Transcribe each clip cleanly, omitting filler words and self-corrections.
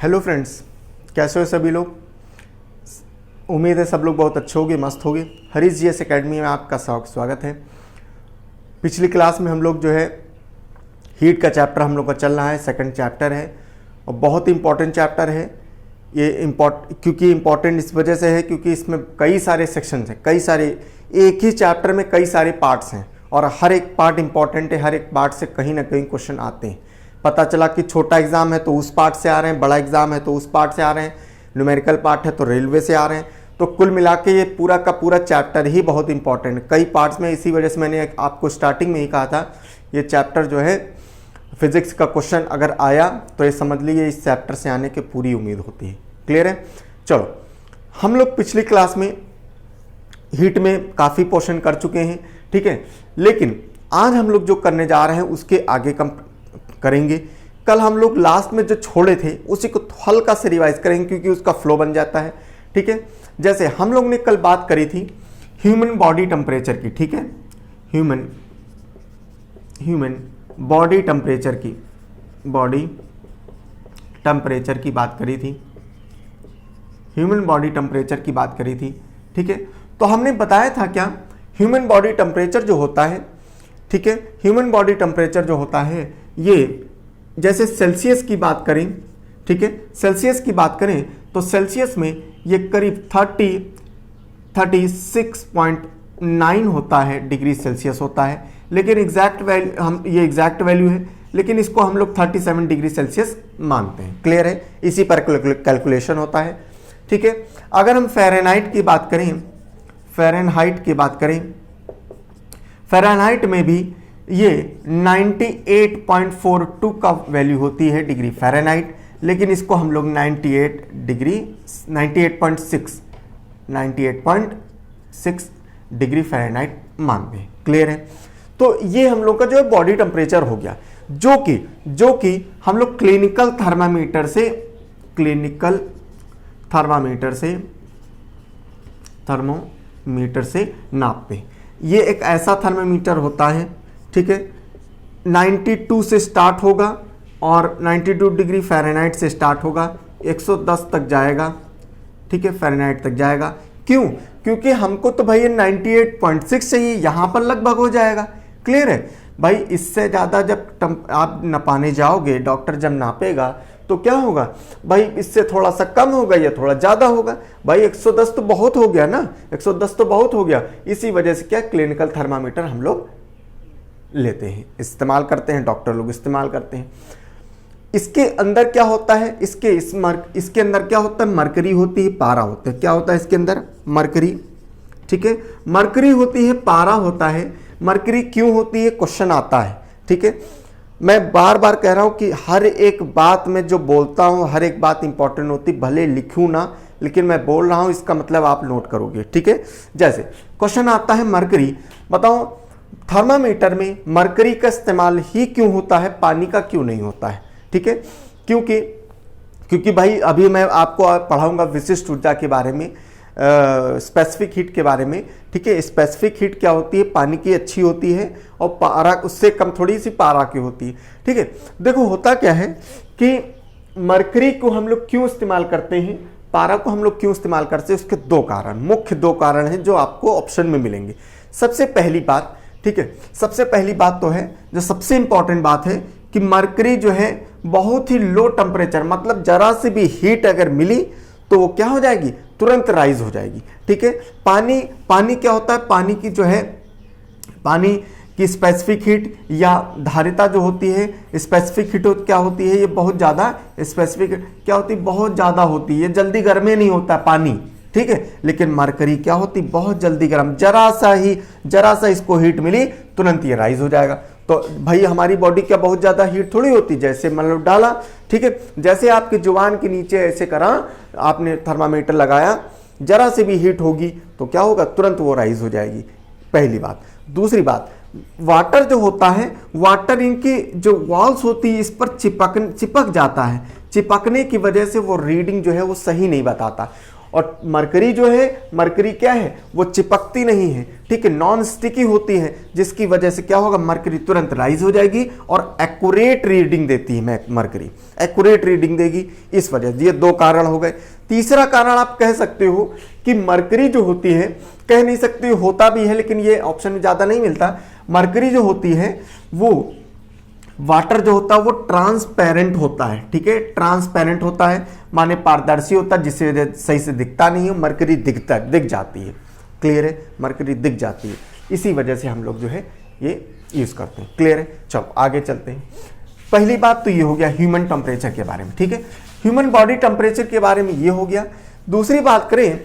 Hello friends, कैसे हो सभी लोग। उम्मीद है सब लोग बहुत अच्छे होंगे, मस्त होंगे। हरीश जीएस एकेडमी में आपका स्वागत है। पिछली क्लास में हम लोग जो है हीट का चैप्टर हम लोग का चल रहा है, सेकंड चैप्टर है और बहुत इंपॉर्टेंट चैप्टर है ये। क्योंकि इम्पॉर्टेंट इस वजह से है क्योंकि इसमें कई सारे सेक्शंस हैं, कई सारे, एक ही चैप्टर में कई सारे पार्ट्स हैं और हर एक पार्ट इंपॉर्टेंट है। हर एक पार्ट से कहीं ना कहीं क्वेश्चन आते हैं। पता चला कि छोटा एग्जाम है तो उस पार्ट से आ रहे हैं, बड़ा एग्जाम है तो उस पार्ट से आ रहे हैं, न्यूमेरिकल पार्ट है तो रेलवे से आ रहे हैं। तो कुल मिला के ये पूरा का पूरा चैप्टर ही बहुत इंपॉर्टेंट है, कई पार्ट्स में। इसी वजह से मैंने आपको स्टार्टिंग में ही कहा था ये चैप्टर जो है फिजिक्स का क्वेश्चन अगर आया तो ये समझ लीजिए इस चैप्टर से आने की पूरी उम्मीद होती है। क्लियर है। चलो, हम लोग पिछली क्लास में हीट में काफ़ी पोर्शन कर चुके हैं, ठीक है। लेकिन आज हम लोग जो करने जा रहे हैं उसके आगे कम करेंगे। कल हम लोग लास्ट में जो छोड़े थे उसी को हल्का से रिवाइज करेंगे क्योंकि उसका फ्लो बन जाता है, ठीक है। जैसे हम लोग ने कल बात करी थी ह्यूमन बॉडी टेम्परेचर की, ठीक है। ह्यूमन बॉडी टेम्परेचर की बात करी थी, ह्यूमन बॉडी टेम्परेचर की बात करी थी, ठीक है। तो हमने बताया था क्या, ह्यूमन बॉडी टेम्परेचर जो होता है, ठीक है, ह्यूमन बॉडी टेम्परेचर जो होता है ये जैसे सेल्सियस की बात करें, ठीक है, सेल्सियस की बात करें तो सेल्सियस में ये करीब 36.9 होता है, डिग्री सेल्सियस होता है। लेकिन एग्जैक्ट वैल्यू ये एग्जैक्ट वैल्यू है, लेकिन इसको हम लोग 37 डिग्री सेल्सियस मानते हैं। क्लियर है। इसी पर कैलकुलेशन होता है, ठीक है। अगर हम फ़ारेनहाइट की बात करें, फ़ारेनहाइट में भी ये 98.42 का वैल्यू होती है डिग्री फ़ारेनहाइट, लेकिन इसको हम लोग 98.6 डिग्री फ़ारेनहाइट मानते हैं। क्लियर है। तो ये हम लोग का जो है बॉडी टेम्परेचर हो गया, जो कि हम लोग क्लिनिकल थर्मामीटर से नापते हैं। ये एक ऐसा थर्मामीटर होता है, ठीक है, 92 से स्टार्ट होगा और 92 डिग्री फ़ारेनहाइट से स्टार्ट होगा, 110 तक जाएगा, ठीक है, फ़ारेनहाइट तक जाएगा। क्यों? क्योंकि हमको तो भाई 98.6 चाहिए, यहाँ पर लगभग हो जाएगा। क्लियर है भाई। इससे ज़्यादा जब आप नापाने जाओगे, डॉक्टर जब नापेगा तो क्या होगा भाई, इससे थोड़ा सा कम होगा या थोड़ा ज़्यादा होगा। भाई 110 तो बहुत हो गया ना, 110 तो बहुत हो गया। इसी वजह से क्या क्लिनिकल थर्मामीटर हम लोग लेते हैं, इस्तेमाल करते हैं, डॉक्टर लोग इस्तेमाल करते हैं। इसके अंदर क्या होता है, इसके अंदर क्या होता है, मरकरी होती है, पारा होता है। क्या होता है इसके अंदर? मरकरी, ठीक है, मरकरी होती है, पारा होता है। मरकरी क्यों होती है, क्वेश्चन आता है, ठीक है। मैं बार बार कह रहा हूं कि हर एक बात में जो बोलता हूं हर एक बात इंपॉर्टेंट होती, भले लिखूं ना, लेकिन मैं बोल रहा हूं इसका मतलब आप नोट करोगे, ठीक है। जैसे क्वेश्चन आता है मरकरी, बताओ थर्मामीटर में मरकरी का इस्तेमाल ही क्यों होता है, पानी का क्यों नहीं होता है, ठीक है। क्योंकि भाई अभी मैं आपको पढ़ाऊंगा विशिष्ट ऊर्जा के बारे में, स्पेसिफिक हीट के बारे में, ठीक है। स्पेसिफिक हीट क्या होती है, पानी की अच्छी होती है और पारा उससे कम थोड़ी सी पारा की होती है, ठीक है। देखो होता क्या है कि मरकरी को हम लोग क्यों इस्तेमाल करते हैं, पारा को हम लोग क्यों इस्तेमाल करते हैं, उसके दो कारण, मुख्य दो कारण हैं जो आपको ऑप्शन में मिलेंगे। सबसे पहली बात, ठीक है, सबसे पहली बात तो है, जो सबसे इंपॉर्टेंट बात है कि मरकरी जो है बहुत ही लो टेम्परेचर, मतलब जरा से भी हीट अगर मिली तो वो क्या हो जाएगी, तुरंत राइज हो जाएगी, ठीक है। पानी क्या होता है, पानी की जो है, पानी की स्पेसिफिक हीट या धारिता जो होती है, स्पेसिफिक हीट क्या होती है, ये बहुत ज़्यादा, स्पेसिफिक क्या होती है, बहुत ज़्यादा होती है, जल्दी गर्म नहीं होता पानी, ठीक है। लेकिन मरकरी क्या होती, बहुत जल्दी गर्म, जरा सा इसको हीट मिली तुरंत ये राइज हो जाएगा। तो भाई हमारी बॉडी क्या बहुत ज़्यादा हीट थोड़ी होती, जैसे मतलब डाला, ठीक है, जैसे आपके जुबान के नीचे ऐसे करा, आपने थर्मामीटर लगाया, जरा से भी हीट होगी तो क्या होगा, तुरंत वो राइज हो जाएगी, पहली बात। दूसरी बात, वाटर जो होता है, वाटर इनकी जो वॉल्स होती है इस पर चिपक जाता है, चिपकने की वजह से वो रीडिंग जो है वो सही नहीं बताता। और मरकरी जो है, मरकरी क्या है, वो चिपकती नहीं है, ठीक है, नॉन स्टिकी होती है, जिसकी वजह से क्या होगा, मरकरी तुरंत राइज हो जाएगी और एक्यूरेट रीडिंग देती है मरकरी, एक्यूरेट रीडिंग देगी, इस वजह से। ये दो कारण हो गए। तीसरा कारण आप कह सकते हो कि मरकरी जो होती है, कह नहीं सकते होता भी है लेकिन ये ऑप्शन में ज़्यादा नहीं मिलता। मरकरी जो होती है वो वाटर जो होता है वो ट्रांसपेरेंट होता है, ठीक है, ट्रांसपेरेंट होता है माने पारदर्शी होता है, जिससे वजह सही से दिखता नहीं है। मरकरी दिख जाती है, क्लियर है, मरकरी दिख जाती है, इसी वजह से हम लोग जो है ये यूज करते हैं, क्लियर है। चलो आगे चलते हैं। पहली बात तो ये हो गया ह्यूमन टेम्परेचर के बारे में, ठीक है, ह्यूमन बॉडी टेम्परेचर के बारे में ये हो गया। दूसरी बात करें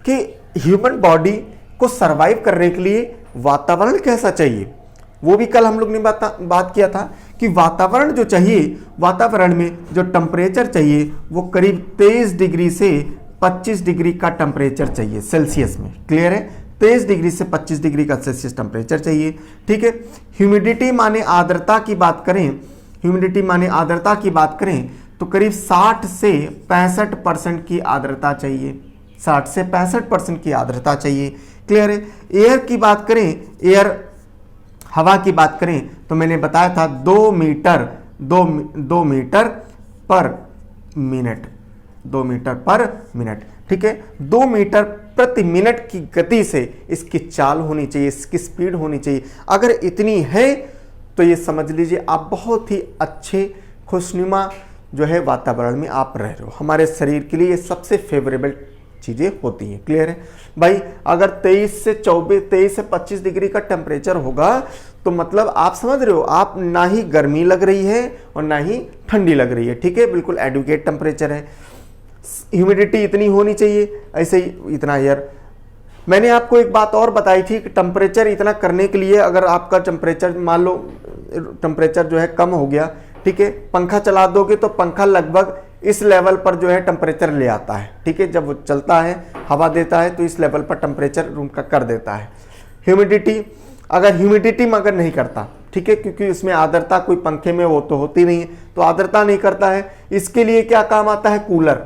कि ह्यूमन बॉडी को सरवाइव करने के लिए वातावरण कैसा चाहिए, वो भी कल हम लोग ने बात किया था कि वातावरण जो चाहिए, वातावरण में जो टेम्परेचर चाहिए वो करीब 23 डिग्री से 25 डिग्री का टेम्परेचर चाहिए सेल्सियस में, क्लियर है, 23 डिग्री से 25 डिग्री का सेल्सियस टेम्परेचर चाहिए, ठीक है। ह्यूमिडिटी माने आर्द्रता की बात करें, ह्यूमिडिटी माने आर्द्रता की बात करें तो करीब 60 से 65% की आर्द्रता चाहिए, 60 से 65% की आर्द्रता चाहिए, क्लियर है। एयर की बात करें, एयर हवा की बात करें तो मैंने बताया था 2 मीटर पर मिनट, 2 मीटर पर मिनट, ठीक है, 2 मीटर प्रति मिनट की गति से इसकी चाल होनी चाहिए, इसकी स्पीड होनी चाहिए। अगर इतनी है तो ये समझ लीजिए आप बहुत ही अच्छे खुशनुमा जो है वातावरण में आप रह रहे हो। हमारे शरीर के लिए ये सबसे फेवरेबल चीज़ें होती हैं, क्लियर है भाई। अगर 23 से 25 डिग्री का टेम्परेचर होगा तो मतलब आप समझ रहे हो, आप ना ही गर्मी लग रही है और ना ही ठंडी लग रही है, ठीक है, बिल्कुल एडुकेट टेम्परेचर है। ह्यूमिडिटी इतनी होनी चाहिए, ऐसे ही इतना एयर। मैंने आपको एक बात और बताई थी कि टेम्परेचर इतना करने के लिए अगर आपका टेम्परेचर मान लो टेम्परेचर जो है कम हो गया, ठीक है, पंखा चला दोगे तो पंखा लगभग इस लेवल पर जो है टेम्परेचर ले आता है, ठीक है, जब वो चलता है हवा देता है तो इस लेवल पर टेम्परेचर रूम का कर देता है। ह्यूमिडिटी में अगर नहीं करता, ठीक है, क्योंकि उसमें आर्द्रता कोई पंखे में वो तो होती नहीं है, तो आर्द्रता नहीं करता है, इसके लिए क्या काम आता है, कूलर,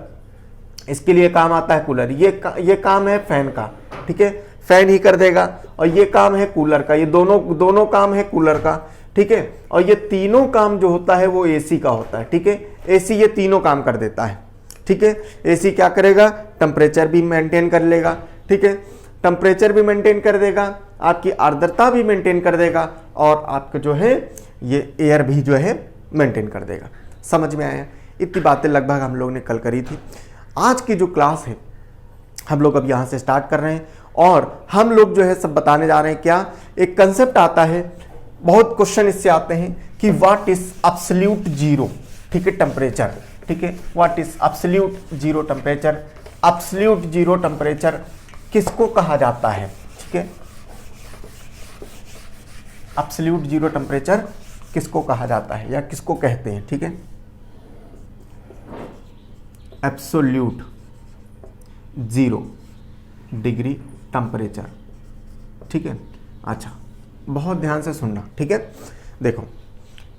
इसके लिए काम आता है कूलर। ये काम है फैन का, ठीक है, फैन ही कर देगा, और ये काम है कूलर का, ये दोनों काम है कूलर का, ठीक है, और ये तीनों काम जो होता है वो एसी का होता है, ठीक है, एसी ये तीनों काम कर देता है, ठीक है। एसी क्या करेगा, टेम्परेचर भी मेंटेन कर लेगा, ठीक है, टेम्परेचर भी मेंटेन कर देगा, आपकी आर्द्रता भी मेंटेन कर देगा, और आपका जो है ये एयर भी जो है मेंटेन कर देगा। समझ में आया? इतनी बातें लगभग हम लोग ने कल करी थी। आज की जो क्लास है हम लोग अब यहाँ से स्टार्ट कर रहे हैं, और हम लोग जो है सब बताने जा रहे हैं। क्या एक कंसेप्ट आता है, बहुत क्वेश्चन इससे आते हैं कि व्हाट इज एब्सोल्यूट जीरो, ठीक है, टेम्परेचर, ठीक है, what is absolute zero temperature. Absolute zero temperature किसको कहा जाता है, ठीक है, एब्सोल्यूट जीरो टेम्परेचर किसको कहा जाता है या किसको कहते हैं, ठीक है, एब्सोल्यूट जीरो डिग्री टेम्परेचर, ठीक है। अच्छा, बहुत ध्यान से सुनना, ठीक है। देखो,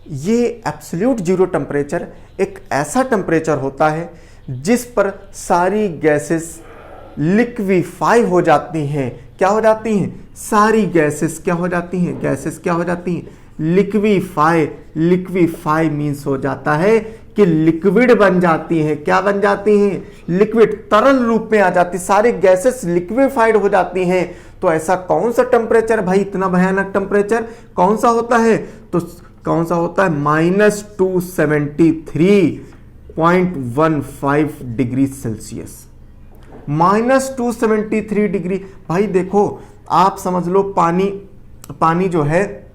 ये एब्सोल्यूट जीरो टेम्परेचर एक ऐसा टेम्परेचर होता है जिस पर सारी गैसेस लिक्विफाई हो जाती हैं। क्या हो जाती हैं? सारी गैसेस क्या हो जाती हैं? गैसेस क्या हो जाती हैं? लिक्विफाई। लिक्विफाई मीन्स हो जाता है कि लिक्विड बन जाती हैं। क्या बन जाती हैं? लिक्विड, तरल रूप में आ जाती, सारी गैसेस लिक्विफाइड हो जाती हैं। तो ऐसा कौन सा टेम्परेचर भाई, इतना भयानक टेम्परेचर कौन सा होता है? तो कौन सा होता है? -273.15 डिग्री सेल्सियस। -273 डिग्री। भाई देखो, आप समझ लो पानी जो है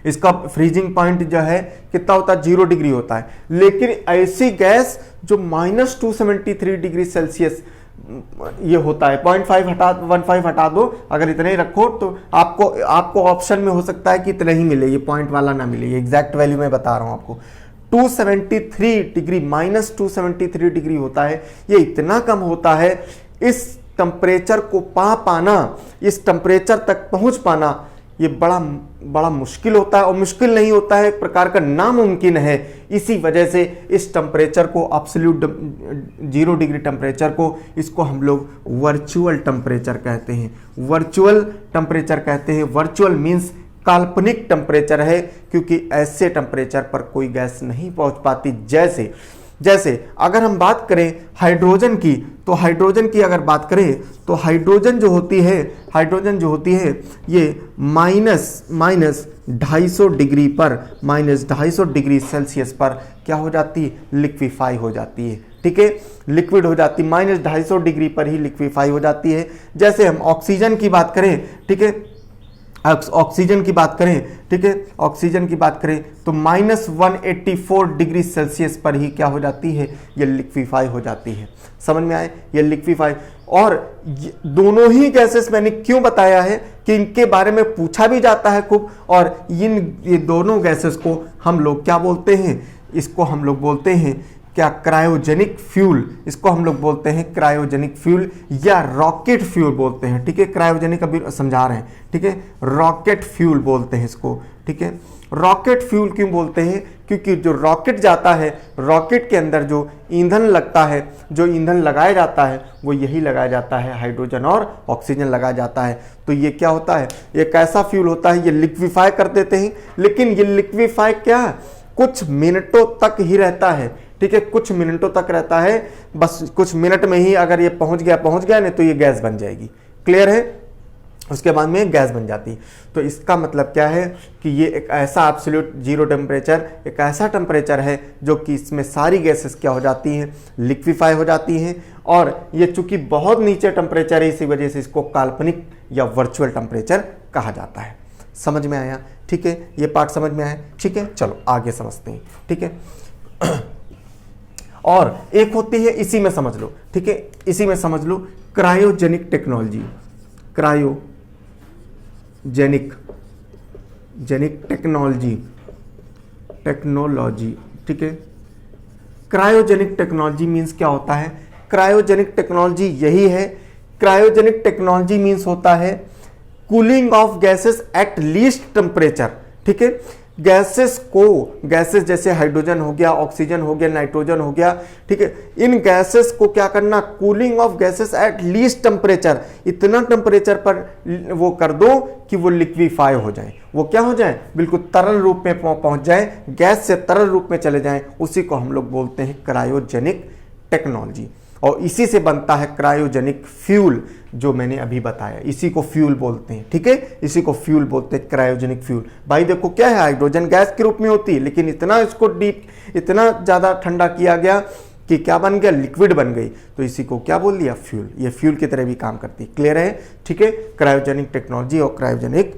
इसका फ्रीजिंग पॉइंट जो है कितना होता है? 0 डिग्री होता है। लेकिन ऐसी गैस जो -273 डिग्री सेल्सियस ये होता है, 15 हटा दो, अगर इतने ही रखो तो आपको ऑप्शन में हो सकता है कि इतना ही मिले, ये पॉइंट वाला ना मिले, ये एग्जैक्ट वैल्यू मैं बता रहा हूं आपको। 273 डिग्री, -273 डिग्री होता है। ये इतना कम होता है, इस टेम्परेचर को पा पाना, इस टेम्परेचर तक पहुंच पाना ये बड़ा मुश्किल होता है, और मुश्किल नहीं होता है, एक प्रकार का नामुमकिन है। इसी वजह से इस टेम्परेचर को, एब्सोल्यूट 0 डिग्री टेम्परेचर को, इसको हम लोग वर्चुअल टेम्परेचर कहते हैं। वर्चुअल टेम्परेचर कहते हैं। वर्चुअल मीन्स काल्पनिक टेम्परेचर है, क्योंकि ऐसे टेम्परेचर पर कोई गैस नहीं पहुंच पाती। जैसे जैसे अगर हम बात करें हाइड्रोजन की, तो हाइड्रोजन की अगर बात करें तो हाइड्रोजन जो होती है ये माइनस 250 डिग्री पर, माइनस 250 डिग्री सेल्सियस पर क्या हो जाती है, लिक्विफाई हो जाती है। ठीक है, लिक्विड हो जाती है, माइनस 250 डिग्री पर ही लिक्विफाई हो जाती है। जैसे हम ऑक्सीजन की बात करें, ठीक है, ऑक्सीजन की बात करें, ठीक है, ऑक्सीजन की बात करें तो माइनस 184 डिग्री सेल्सियस पर ही क्या हो जाती है, ये लिक्विफाई हो जाती है। समझ में आए, ये लिक्विफाई। और दोनों ही गैसेस मैंने क्यों बताया है कि इनके बारे में पूछा भी जाता है खूब, और ये दोनों गैसेस को हम लोग क्या बोलते हैं, इसको हम लोग बोलते हैं क्या, क्रायोजेनिक फ्यूल। इसको हम लोग बोलते हैं क्रायोजेनिक फ्यूल या रॉकेट फ्यूल बोलते हैं। ठीक है, क्रायोजेनिक अभी समझा रहे हैं। ठीक है, रॉकेट फ्यूल बोलते हैं इसको। ठीक है, रॉकेट फ्यूल क्यों बोलते हैं, क्योंकि जो रॉकेट जाता है, रॉकेट के अंदर जो ईंधन लगता है, जो ईंधन लगाया जाता है वो यही लगाया जाता है, हाइड्रोजन और ऑक्सीजन लगाया जाता है। तो ये क्या होता है, एक ऐसा फ्यूल होता है, ये लिक्विफाई कर देते हैं, लेकिन ये लिक्विफाई क्या कुछ मिनटों तक ही रहता है। ठीक है, कुछ मिनटों तक रहता है, बस कुछ मिनट में ही अगर ये पहुंच गया नहीं तो ये गैस बन जाएगी। क्लियर है, उसके बाद में गैस बन जाती है। तो इसका मतलब क्या है कि ये एक ऐसा एब्सोल्यूट जीरो टेम्परेचर, एक ऐसा टेम्परेचर है जो कि इसमें सारी गैसेस क्या हो जाती हैं, लिक्विफाई हो जाती हैं। और ये चूंकि बहुत नीचे टेम्परेचर है, इसी वजह से इसको काल्पनिक या वर्चुअल टेम्परेचर कहा जाता है। समझ में आया? ठीक है, ये पार्ट समझ में आया? ठीक है, चलो आगे समझते हैं। ठीक है, और एक होती है, इसी में समझ लो। ठीक है, इसी में समझ लो क्रायोजेनिक टेक्नोलॉजी, क्रायोजेनिक टेक्नोलॉजी। ठीक है, क्रायोजेनिक टेक्नोलॉजी मींस क्या होता है, क्रायोजेनिक टेक्नोलॉजी यही है। क्रायोजेनिक टेक्नोलॉजी मींस होता है cooling of gases at least temperature. ठीक है, गैसेस जैसे हाइड्रोजन हो गया, ऑक्सीजन हो गया, नाइट्रोजन हो गया, ठीक है, इन गैसेस को क्या करना, cooling of gases at least temperature, इतना टेम्परेचर पर वो कर दो कि वो लिक्विफाई हो जाए, वो क्या हो जाए, बिल्कुल तरल रूप में पहुंच जाए, गैस से तरल रूप में चले जाएं, उसी को हम लोग बोलते हैं क्रायोजेनिक टेक्नोलॉजी। और इसी से बनता है क्रायोजेनिक फ्यूल, जो मैंने अभी बताया, इसी को फ्यूल बोलते हैं। ठीक है, इसी को फ्यूल बोलते हैं, क्रायोजेनिक फ्यूल। भाई देखो क्या है, हाइड्रोजन गैस के रूप में होती है, लेकिन इतना इसको डीप, इतना ज्यादा ठंडा किया गया कि क्या बन गया, लिक्विड बन गई, तो इसी को क्या बोल दिया, फ्यूल। ये फ्यूल की तरह भी काम करती है। क्लियर है? ठीक है, क्रायोजेनिक टेक्नोलॉजी और क्रायोजेनिक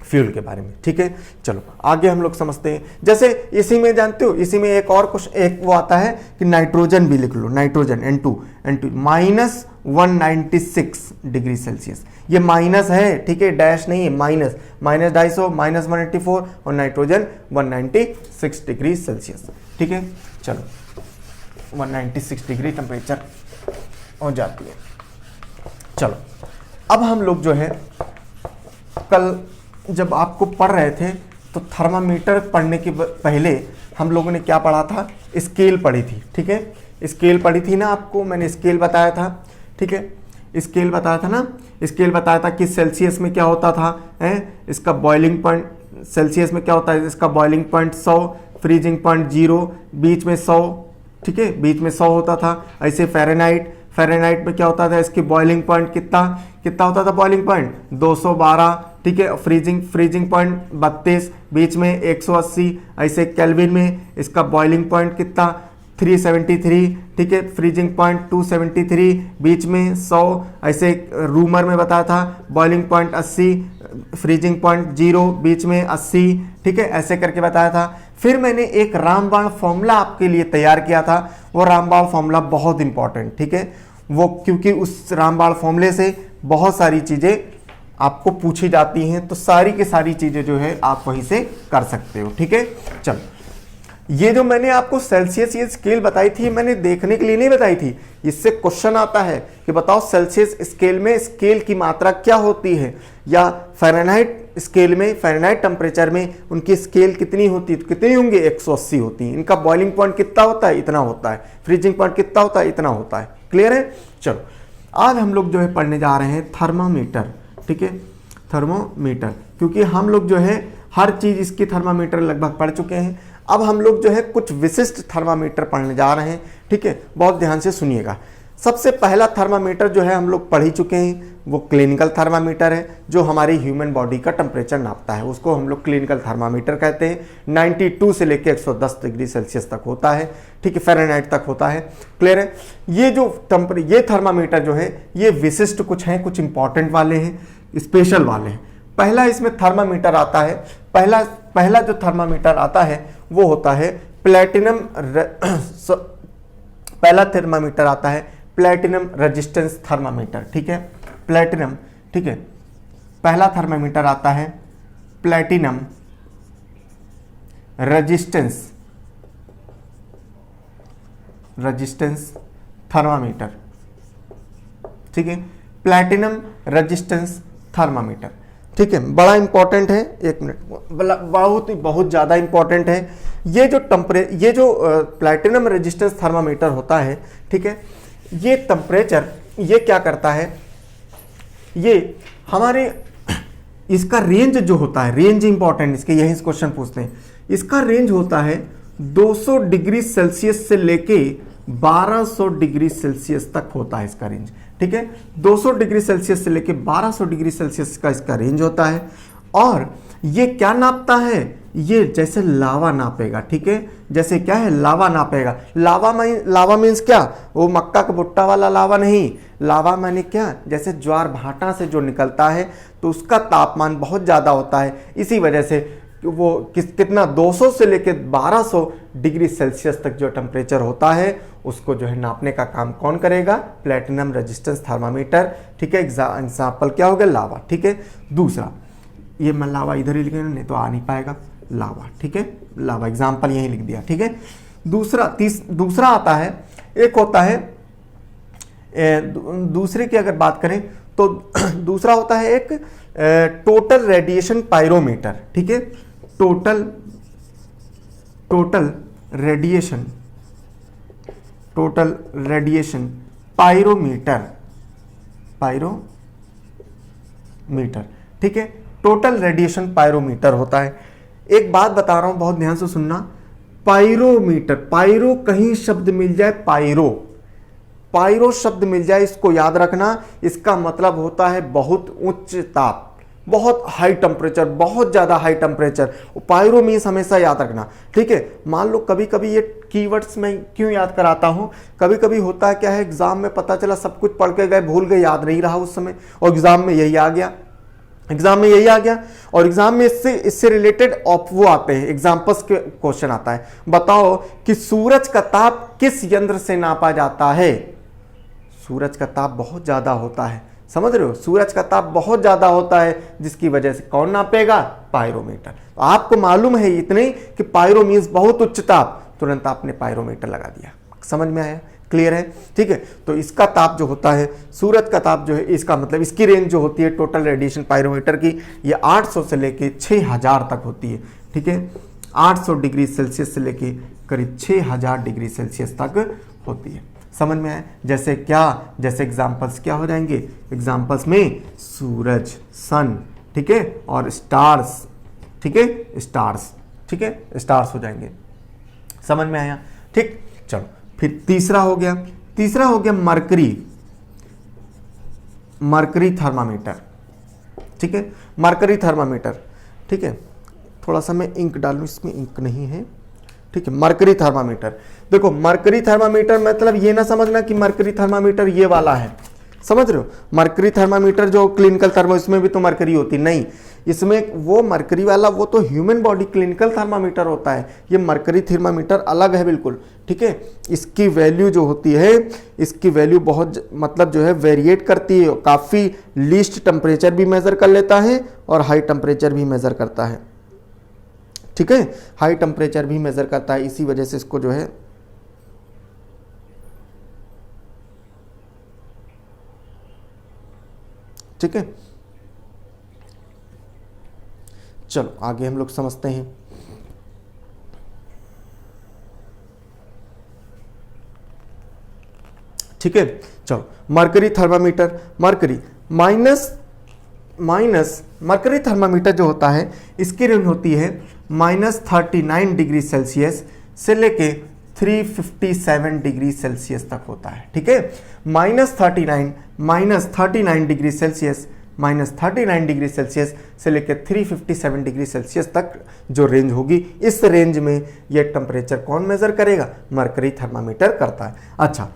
फ्यूल के बारे में। ठीक है, चलो आगे हम लोग समझते हैं। जैसे इसी में जानते हो, इसी में एक और कुछ एक वो आता है कि नाइट्रोजन भी लिख लो, nitrogen N2 minus 196 degree Celsius. ये माइनस है, ठीक है, डैश नहीं है, माइनस 250 माइनस 184 और नाइट्रोजन 196 डिग्री सेल्सियस। ठीक है, चलो 196 डिग्री टेम्परेचर हो जाती है। चलो अब हम लोग जो है कल जब आपको पढ़ रहे थे तो थर्मामीटर पढ़ने के पहले हम लोगों ने क्या पढ़ा था, स्केल पढ़ी थी। ठीक है, स्केल पढ़ी थी ना, आपको मैंने स्केल बताया था। ठीक है, स्केल बताया था ना, स्केल बताया था कि सेल्सियस में क्या होता था, इसका बॉइलिंग पॉइंट, सेल्सियस में क्या होता है, इसका बॉइलिंग पॉइंट 100, फ्रीजिंग पॉइंट 0, बीच में 100, ठीक है, बीच में 100 होता था। ऐसे फ़ारेनहाइट में क्या होता था, इसकी बॉइलिंग पॉइंट कितना होता था, बॉइलिंग पॉइंट 212, ठीक है, फ्रीजिंग पॉइंट 32, बीच में 180। ऐसे केल्विन में इसका बॉइलिंग पॉइंट कितना, 373, ठीक है, फ्रीजिंग पॉइंट 273, बीच में 100। ऐसे रूमर में बताया था बॉइलिंग पॉइंट 80, फ्रीजिंग पॉइंट 0, बीच में 80, ठीक है, ऐसे करके बताया था। फिर मैंने एक रामबाण फॉर्मूला आपके लिए तैयार किया था, वो रामबाण फॉर्मूला बहुत इंपॉर्टेंट, ठीक है, वो क्योंकि उस रामबाण फॉर्मूले से बहुत सारी चीज़ें आपको पूछी जाती हैं, तो सारी की सारी चीज़ें जो है आप वहीं से कर सकते हो। ठीक है, चलो ये जो मैंने आपको सेल्सियस ये स्केल बताई थी, मैंने देखने के लिए नहीं बताई थी, इससे क्वेश्चन आता है कि बताओ सेल्सियस स्केल में स्केल की मात्रा क्या होती है, या फ़ारेनहाइट स्केल में, फ़ारेनहाइट टेम्परेचर में उनकी स्केल कितनी होती है, तो कितनी होंगी, 180 होती है। इनका बॉइलिंग पॉइंट कितना होता है, इतना होता है। फ्रीजिंग पॉइंट कितना होता है, इतना होता है। क्लियर है? चलो आज हम लोग जो है पढ़ने जा रहे हैं थर्मामीटर। ठीक है, थर्मोमीटर, क्योंकि हम लोग जो है हर चीज़ इसकी थर्मामीटर लगभग पढ़ चुके हैं। अब हम लोग जो है कुछ विशिष्ट थर्मामीटर पढ़ने जा रहे हैं, ठीक है, बहुत ध्यान से सुनिएगा। सबसे पहला थर्मामीटर जो है हम लोग पढ़ ही चुके हैं, वो क्लिनिकल थर्मामीटर है, जो हमारी ह्यूमन बॉडी का टेम्परेचर नापता है, उसको हम लोग क्लिनिकल थर्मामीटर कहते हैं। 92 से लेकर 110 डिग्री सेल्सियस तक होता है, ठीक है, फ़ारेनहाइट तक होता है। क्लियर है? ये थर्मामीटर जो है ये विशिष्ट कुछ हैं, कुछ इंपॉर्टेंट वाले हैं, स्पेशल वाले हैं। पहला इसमें थर्मामीटर आता है, पहला जो थर्मामीटर आता है वो होता है प्लैटिनम पहला थर्मामीटर आता है प्लैटिनम रेजिस्टेंस थर्मामीटर, ठीक है, प्लैटिनम, ठीक है, पहला थर्मामीटर आता है प्लैटिनम रेजिस्टेंस थर्मामीटर, ठीक है, प्लैटिनम रेजिस्टेंस थर्मामीटर, ठीक है, बड़ा इंपॉर्टेंट है। एक मिनट, बहुत ज़्यादा इंपॉर्टेंट है। ये जो प्लैटिनम रेजिस्टेंस थर्मामीटर होता है, ठीक है, ये टेम्परेचर ये क्या करता है, ये हमारे इसका रेंज जो होता है, रेंज इंपॉर्टेंट, इसके यही क्वेश्चन पूछते हैं। इसका रेंज होता है 200 डिग्री सेल्सियस से लेके 1200 डिग्री सेल्सियस तक होता है इसका रेंज, ठीक है, 200 डिग्री सेल्सियस से लेके 1200 डिग्री सेल्सियस का इसका रेंज होता है। और ये क्या नापता है, ये जैसे लावा नापेगा, ठीक है, जैसे क्या है, लावा नापेगा। लावा मीन्स क्या, वो मक्का का भुट्टा वाला लावा नहीं, लावा माने क्या, जैसे ज्वार भाटा से जो निकलता है तो उसका तापमान बहुत ज़्यादा होता है, इसी वजह से वो कितना 200 से लेकर 1200 डिग्री सेल्सियस तक जो टेम्परेचर होता है उसको जो है नापने का काम कौन करेगा, प्लैटिनम रेजिस्टेंस थर्मामीटर, ठीक है। एग्जाम्पल क्या हो गया, लावा, ठीक है। दूसरा, ये मैं लावा इधर ही लिखे, नहीं तो आ नहीं पाएगा, लावा, ठीक है, लावा एग्जाम्पल यहीं लिख दिया, ठीक है। दूसरा आता है, एक होता है दूसरे की अगर बात करें तो दूसरा होता है एक टोटल रेडिएशन पायरोमीटर, ठीक है, टोटल रेडिएशन पायरोमीटर, ठीक है, टोटल रेडिएशन पायरोमीटर होता है। एक बात बता रहा हूं, बहुत ध्यान से सुनना, पायरोमीटर, पायरो कहीं शब्द मिल जाए, पायरो शब्द मिल जाए, इसको याद रखना, इसका मतलब होता है बहुत उच्च ताप, बहुत हाई टेम्परेचर, बहुत ज्यादा हाई टेम्परेचर। पायरो मीन्स हमेशा याद रखना, ठीक है। मान लो कभी कभी ये कीवर्ड्स में क्यों याद कराता हूं, कभी कभी होता है क्या है, एग्जाम में पता चला सब कुछ पढ़ के गए, भूल गए, याद नहीं रहा उस समय, और एग्जाम में यही आ गया, और एग्जाम में इससे रिलेटेड वो आते हैं, एग्जाम्पल्स के क्वेश्चन आता है, बताओ कि सूरज का ताप किस यंत्र से नापा जाता है। सूरज का ताप बहुत ज्यादा होता है, समझ रहे हो, सूरज का ताप बहुत ज्यादा होता है, जिसकी वजह से कौन नापेगा, पायरोमीटर। तो आपको मालूम है इतने कि पायरो मीन्स बहुत उच्च ताप, तुरंत आपने पायरोमीटर लगा दिया, समझ में आया, क्लियर है, ठीक है। तो इसका ताप जो होता है, सूरज का ताप जो है, इसका मतलब इसकी रेंज जो होती है टोटल रेडिएशन पायरोमीटर की, ये 800 से लेके 6000 तक होती है, ठीक है, 800 डिग्री सेल्सियस से लेके करीब 6000 डिग्री सेल्सियस तक होती है, समझ में आया। जैसे क्या, जैसे एग्जाम्पल्स क्या हो जाएंगे, एग्जाम्पल्स में सूरज, सन, ठीक है, और स्टार्स, ठीक है, स्टार्स, ठीक है, स्टार्स हो जाएंगे, समझ में आया, ठीक। चलो फिर तीसरा हो गया मरकरी थर्मामीटर, ठीक है, मरकरी थर्मामीटर, ठीक है, थोड़ा सा मैं इंक डालूं, इसमें इंक नहीं है, ठीक है। मरकरी थर्मामीटर, देखो मरकरी थर्मामीटर मतलब ये ना समझना कि मरकरी थर्मामीटर ये वाला है, समझ रहे हो, मरकरी थर्मामीटर जो क्लिनिकल थर्मो, इसमें भी तो मरकरी होती नहीं, इसमें वो मरकरी वाला वो तो ह्यूमन बॉडी क्लिनिकल थर्मामीटर होता है, ये मरकरी थर्मामीटर अलग है बिल्कुल, ठीक है। इसकी वैल्यू जो होती है, इसकी वैल्यू बहुत मतलब जो है वेरिएट करती है, काफ़ी लीस्ट टेम्परेचर भी मेज़र कर लेता है और हाई टेम्परेचर भी मेज़र करता है, ठीक है, हाई टेम्परेचर भी मेज़र करता है, इसी वजह से इसको जो है ठीक है। चलो आगे हम लोग समझते हैं, ठीक है। चलो mercury thermometer, mercury minus mercury thermometer जो होता है इसकी रेंज होती है -39 डिग्री सेल्सियस से लेके 357 डिग्री सेल्सियस तक होता है। ठीक है, -39 डिग्री सेल्सियस -39 डिग्री सेल्सियस से लेकर 357 डिग्री सेल्सियस तक जो रेंज होगी, इस रेंज में ये टेम्परेचर कौन मेजर करेगा? मरकरी थर्मामीटर करता है। अच्छा,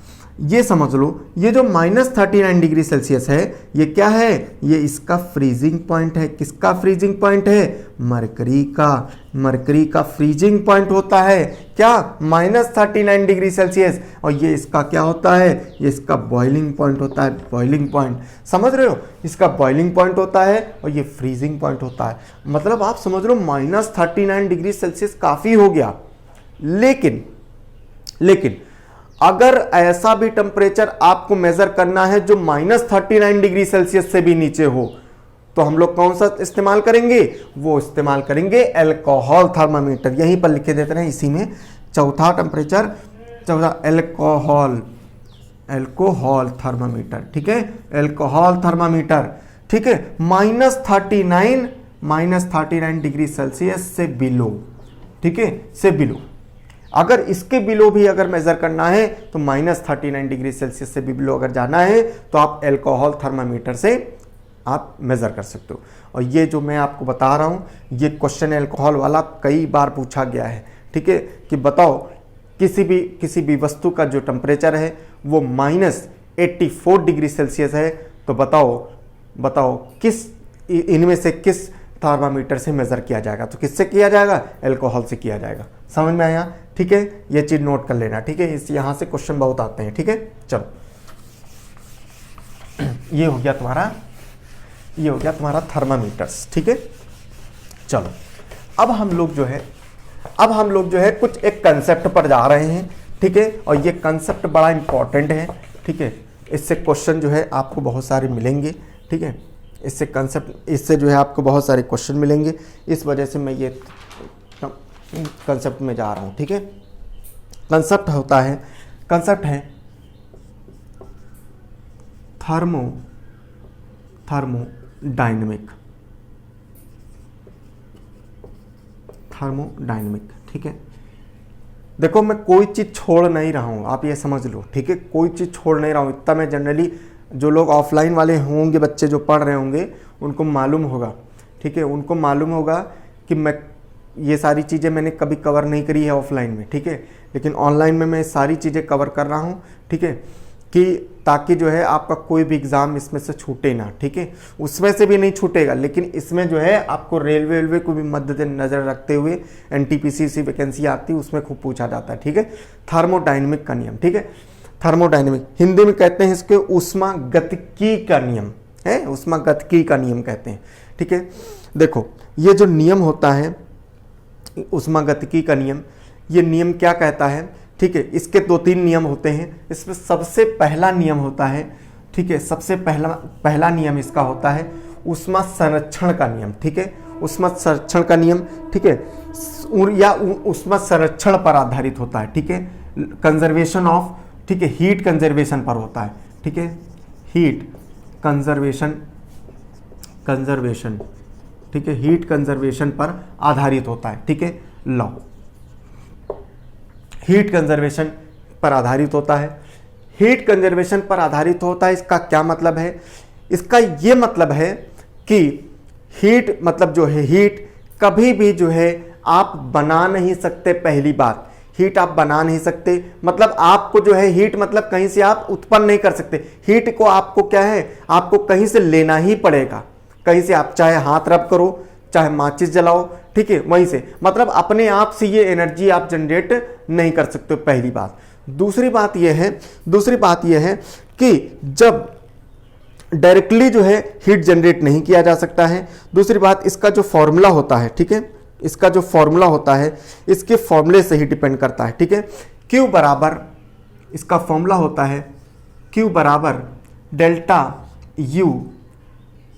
ये समझ लो, ये जो -39 डिग्री सेल्सियस है ये क्या है? ये इसका फ्रीजिंग पॉइंट है। किसका फ्रीजिंग पॉइंट है? मरकरी का। मरकरी का फ्रीजिंग पॉइंट होता है क्या? -39 डिग्री सेल्सियस। और ये इसका क्या होता है? ये इसका बॉइलिंग पॉइंट होता है। बॉइलिंग पॉइंट, समझ रहे हो? इसका बॉइलिंग पॉइंट होता है और ये फ्रीजिंग पॉइंट होता है। मतलब आप समझ लो -39 डिग्री सेल्सियस काफ़ी हो गया। लेकिन अगर ऐसा भी टेम्परेचर आपको मेजर करना है जो -39 डिग्री सेल्सियस से भी नीचे हो, तो हम लोग कौन सा इस्तेमाल करेंगे? वो इस्तेमाल करेंगे अल्कोहल थर्मामीटर। यहीं पर लिखे देते हैं इसी में, चौथा टेम्परेचर, चौथा अल्कोहल थर्मामीटर। ठीक है, अल्कोहल थर्मामीटर। ठीक है, -39 डिग्री सेल्सियस से बिलो। ठीक है, से बिलो। अगर इसके बिलो भी अगर मेजर करना है तो -39 डिग्री सेल्सियस से भी बिलो अगर जाना है तो आप अल्कोहल थर्मामीटर से आप मेजर कर सकते हो। और ये जो मैं आपको बता रहा हूँ, ये क्वेश्चन अल्कोहल वाला कई बार पूछा गया है। ठीक है, कि बताओ किसी भी वस्तु का जो टेम्परेचर है वो -84 डिग्री सेल्सियस है, तो बताओ किस इनमें से किस थर्मामीटर से मेजर किया जाएगा? तो किससे किया जाएगा? अल्कोहल से किया जाएगा। समझ में आया? ठीक है, ये चीज नोट कर लेना। ठीक है, इस यहां से क्वेश्चन बहुत आते हैं। ठीक है, चलो, ये हो गया तुम्हारा थर्मामीटर्स। ठीक है, चलो, अब हम लोग जो है कुछ एक कंसेप्ट पर जा रहे हैं। ठीक है, और ये कंसेप्ट बड़ा इंपॉर्टेंट है। ठीक है, इससे क्वेश्चन जो है आपको बहुत सारे मिलेंगे। ठीक है, इससे जो है आपको बहुत सारे क्वेश्चन मिलेंगे, इस वजह से मैं ये कंसेप्ट में जा रहा हूं। ठीक है, कंसेप्ट है थर्मोडायनेमिक। ठीक है, देखो मैं कोई चीज़ छोड़ नहीं रहा हूँ, आप ये समझ लो। ठीक है, कोई चीज़ छोड़ नहीं रहा हूँ। इतना मैं जनरली, जो लोग ऑफलाइन वाले होंगे, बच्चे जो पढ़ रहे होंगे, उनको मालूम होगा। ठीक है, उनको मालूम होगा कि मैं ये सारी चीज़ें मैंने कभी कवर नहीं करी है ऑफलाइन में। ठीक है, लेकिन ऑनलाइन में मैं सारी चीज़ें कवर कर रहा हूँ। ठीक है, कि ताकि जो है आपका कोई भी एग्ज़ाम इसमें से छूटे ना। ठीक है, उसमें से भी नहीं छूटेगा, लेकिन इसमें जो है आपको रेलवे को भी मद्देनजर रखते हुए NTPC वैकेंसी आती है, उसमें खूब पूछा जाता है। ठीक है, थर्मोडायनेमिक का नियम। ठीक है, थर्मोडायनेमिक हिंदी में कहते हैं इसके ऊष्मागतिकी का नियम है, ऊष्मागतिकी का नियम कहते हैं। ठीक है, देखो ये जो नियम होता है ऊष्मागतिकी का नियम, ये नियम क्या कहता है? ठीक है, इसके 2-3 नियम होते हैं। इसमें सबसे पहला नियम होता है, ठीक है, सबसे पहला नियम इसका होता है ऊष्मा संरक्षण का नियम। ठीक है, ऊष्मा संरक्षण का नियम। ठीक है, या ऊष्मा संरक्षण पर आधारित होता है। ठीक है, कंजर्वेशन ऑफ, ठीक है, हीट कंजर्वेशन पर होता है। ठीक है, हीट कंजर्वेशन, ठीक है, हीट कंजर्वेशन पर आधारित होता है। ठीक है, लॉ हीट कंजर्वेशन पर आधारित होता है। हीट कंजर्वेशन पर आधारित होता है, इसका क्या मतलब है? इसका ये मतलब है कि हीट मतलब जो है, हीट कभी भी जो है आप बना नहीं सकते। पहली बात, हीट आप बना नहीं सकते, मतलब आपको जो है हीट मतलब कहीं से आप उत्पन्न नहीं कर सकते। हीट को आपको क्या है, आपको कहीं से लेना ही पड़ेगा। कहीं से आप चाहे हाथ रब करो, चाहे माचिस जलाओ, ठीक है, वहीं से, मतलब अपने आप से ये एनर्जी आप जनरेट नहीं कर सकते। पहली बात। दूसरी बात यह है कि जब डायरेक्टली जो है हीट जनरेट नहीं किया जा सकता है। दूसरी बात, इसका जो फॉर्मूला होता है, ठीक है, इसका जो फॉर्मूला होता है, इसके फॉर्मूले से ही डिपेंड करता है। ठीक है, Q बराबर, इसका फॉर्मूला होता है Q बराबर डेल्टा U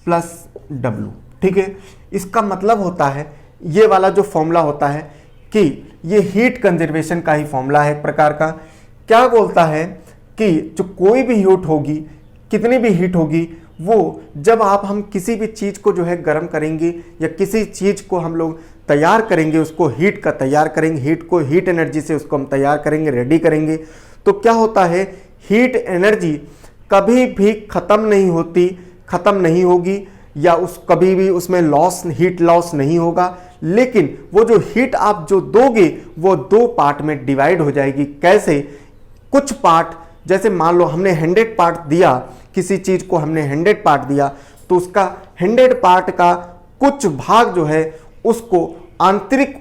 प्लस W। ठीक है, इसका मतलब होता है, ये वाला जो फॉर्मूला होता है कि ये हीट कंजर्वेशन का ही फॉर्मूला है एक प्रकार का। क्या बोलता है कि जो कोई भी हीट होगी, कितनी भी हीट होगी, वो जब हम किसी भी चीज़ को जो है गर्म करेंगे या किसी चीज़ को हम लोग तैयार करेंगे, उसको हीट का तैयार करेंगे, हीट एनर्जी से उसको हम तैयार करेंगे, रेडी करेंगे, तो क्या होता है, हीट एनर्जी कभी भी ख़त्म नहीं होगी या कभी भी उसमें हीट लॉस नहीं होगा। लेकिन वो जो हीट आप जो दोगे वो 2 पार्ट में डिवाइड हो जाएगी। कैसे? कुछ पार्ट, जैसे मान लो हमने 100 पार्ट दिया, किसी चीज को हमने 100 पार्ट दिया, तो उसका 100 पार्ट का कुछ भाग जो है उसको आंतरिक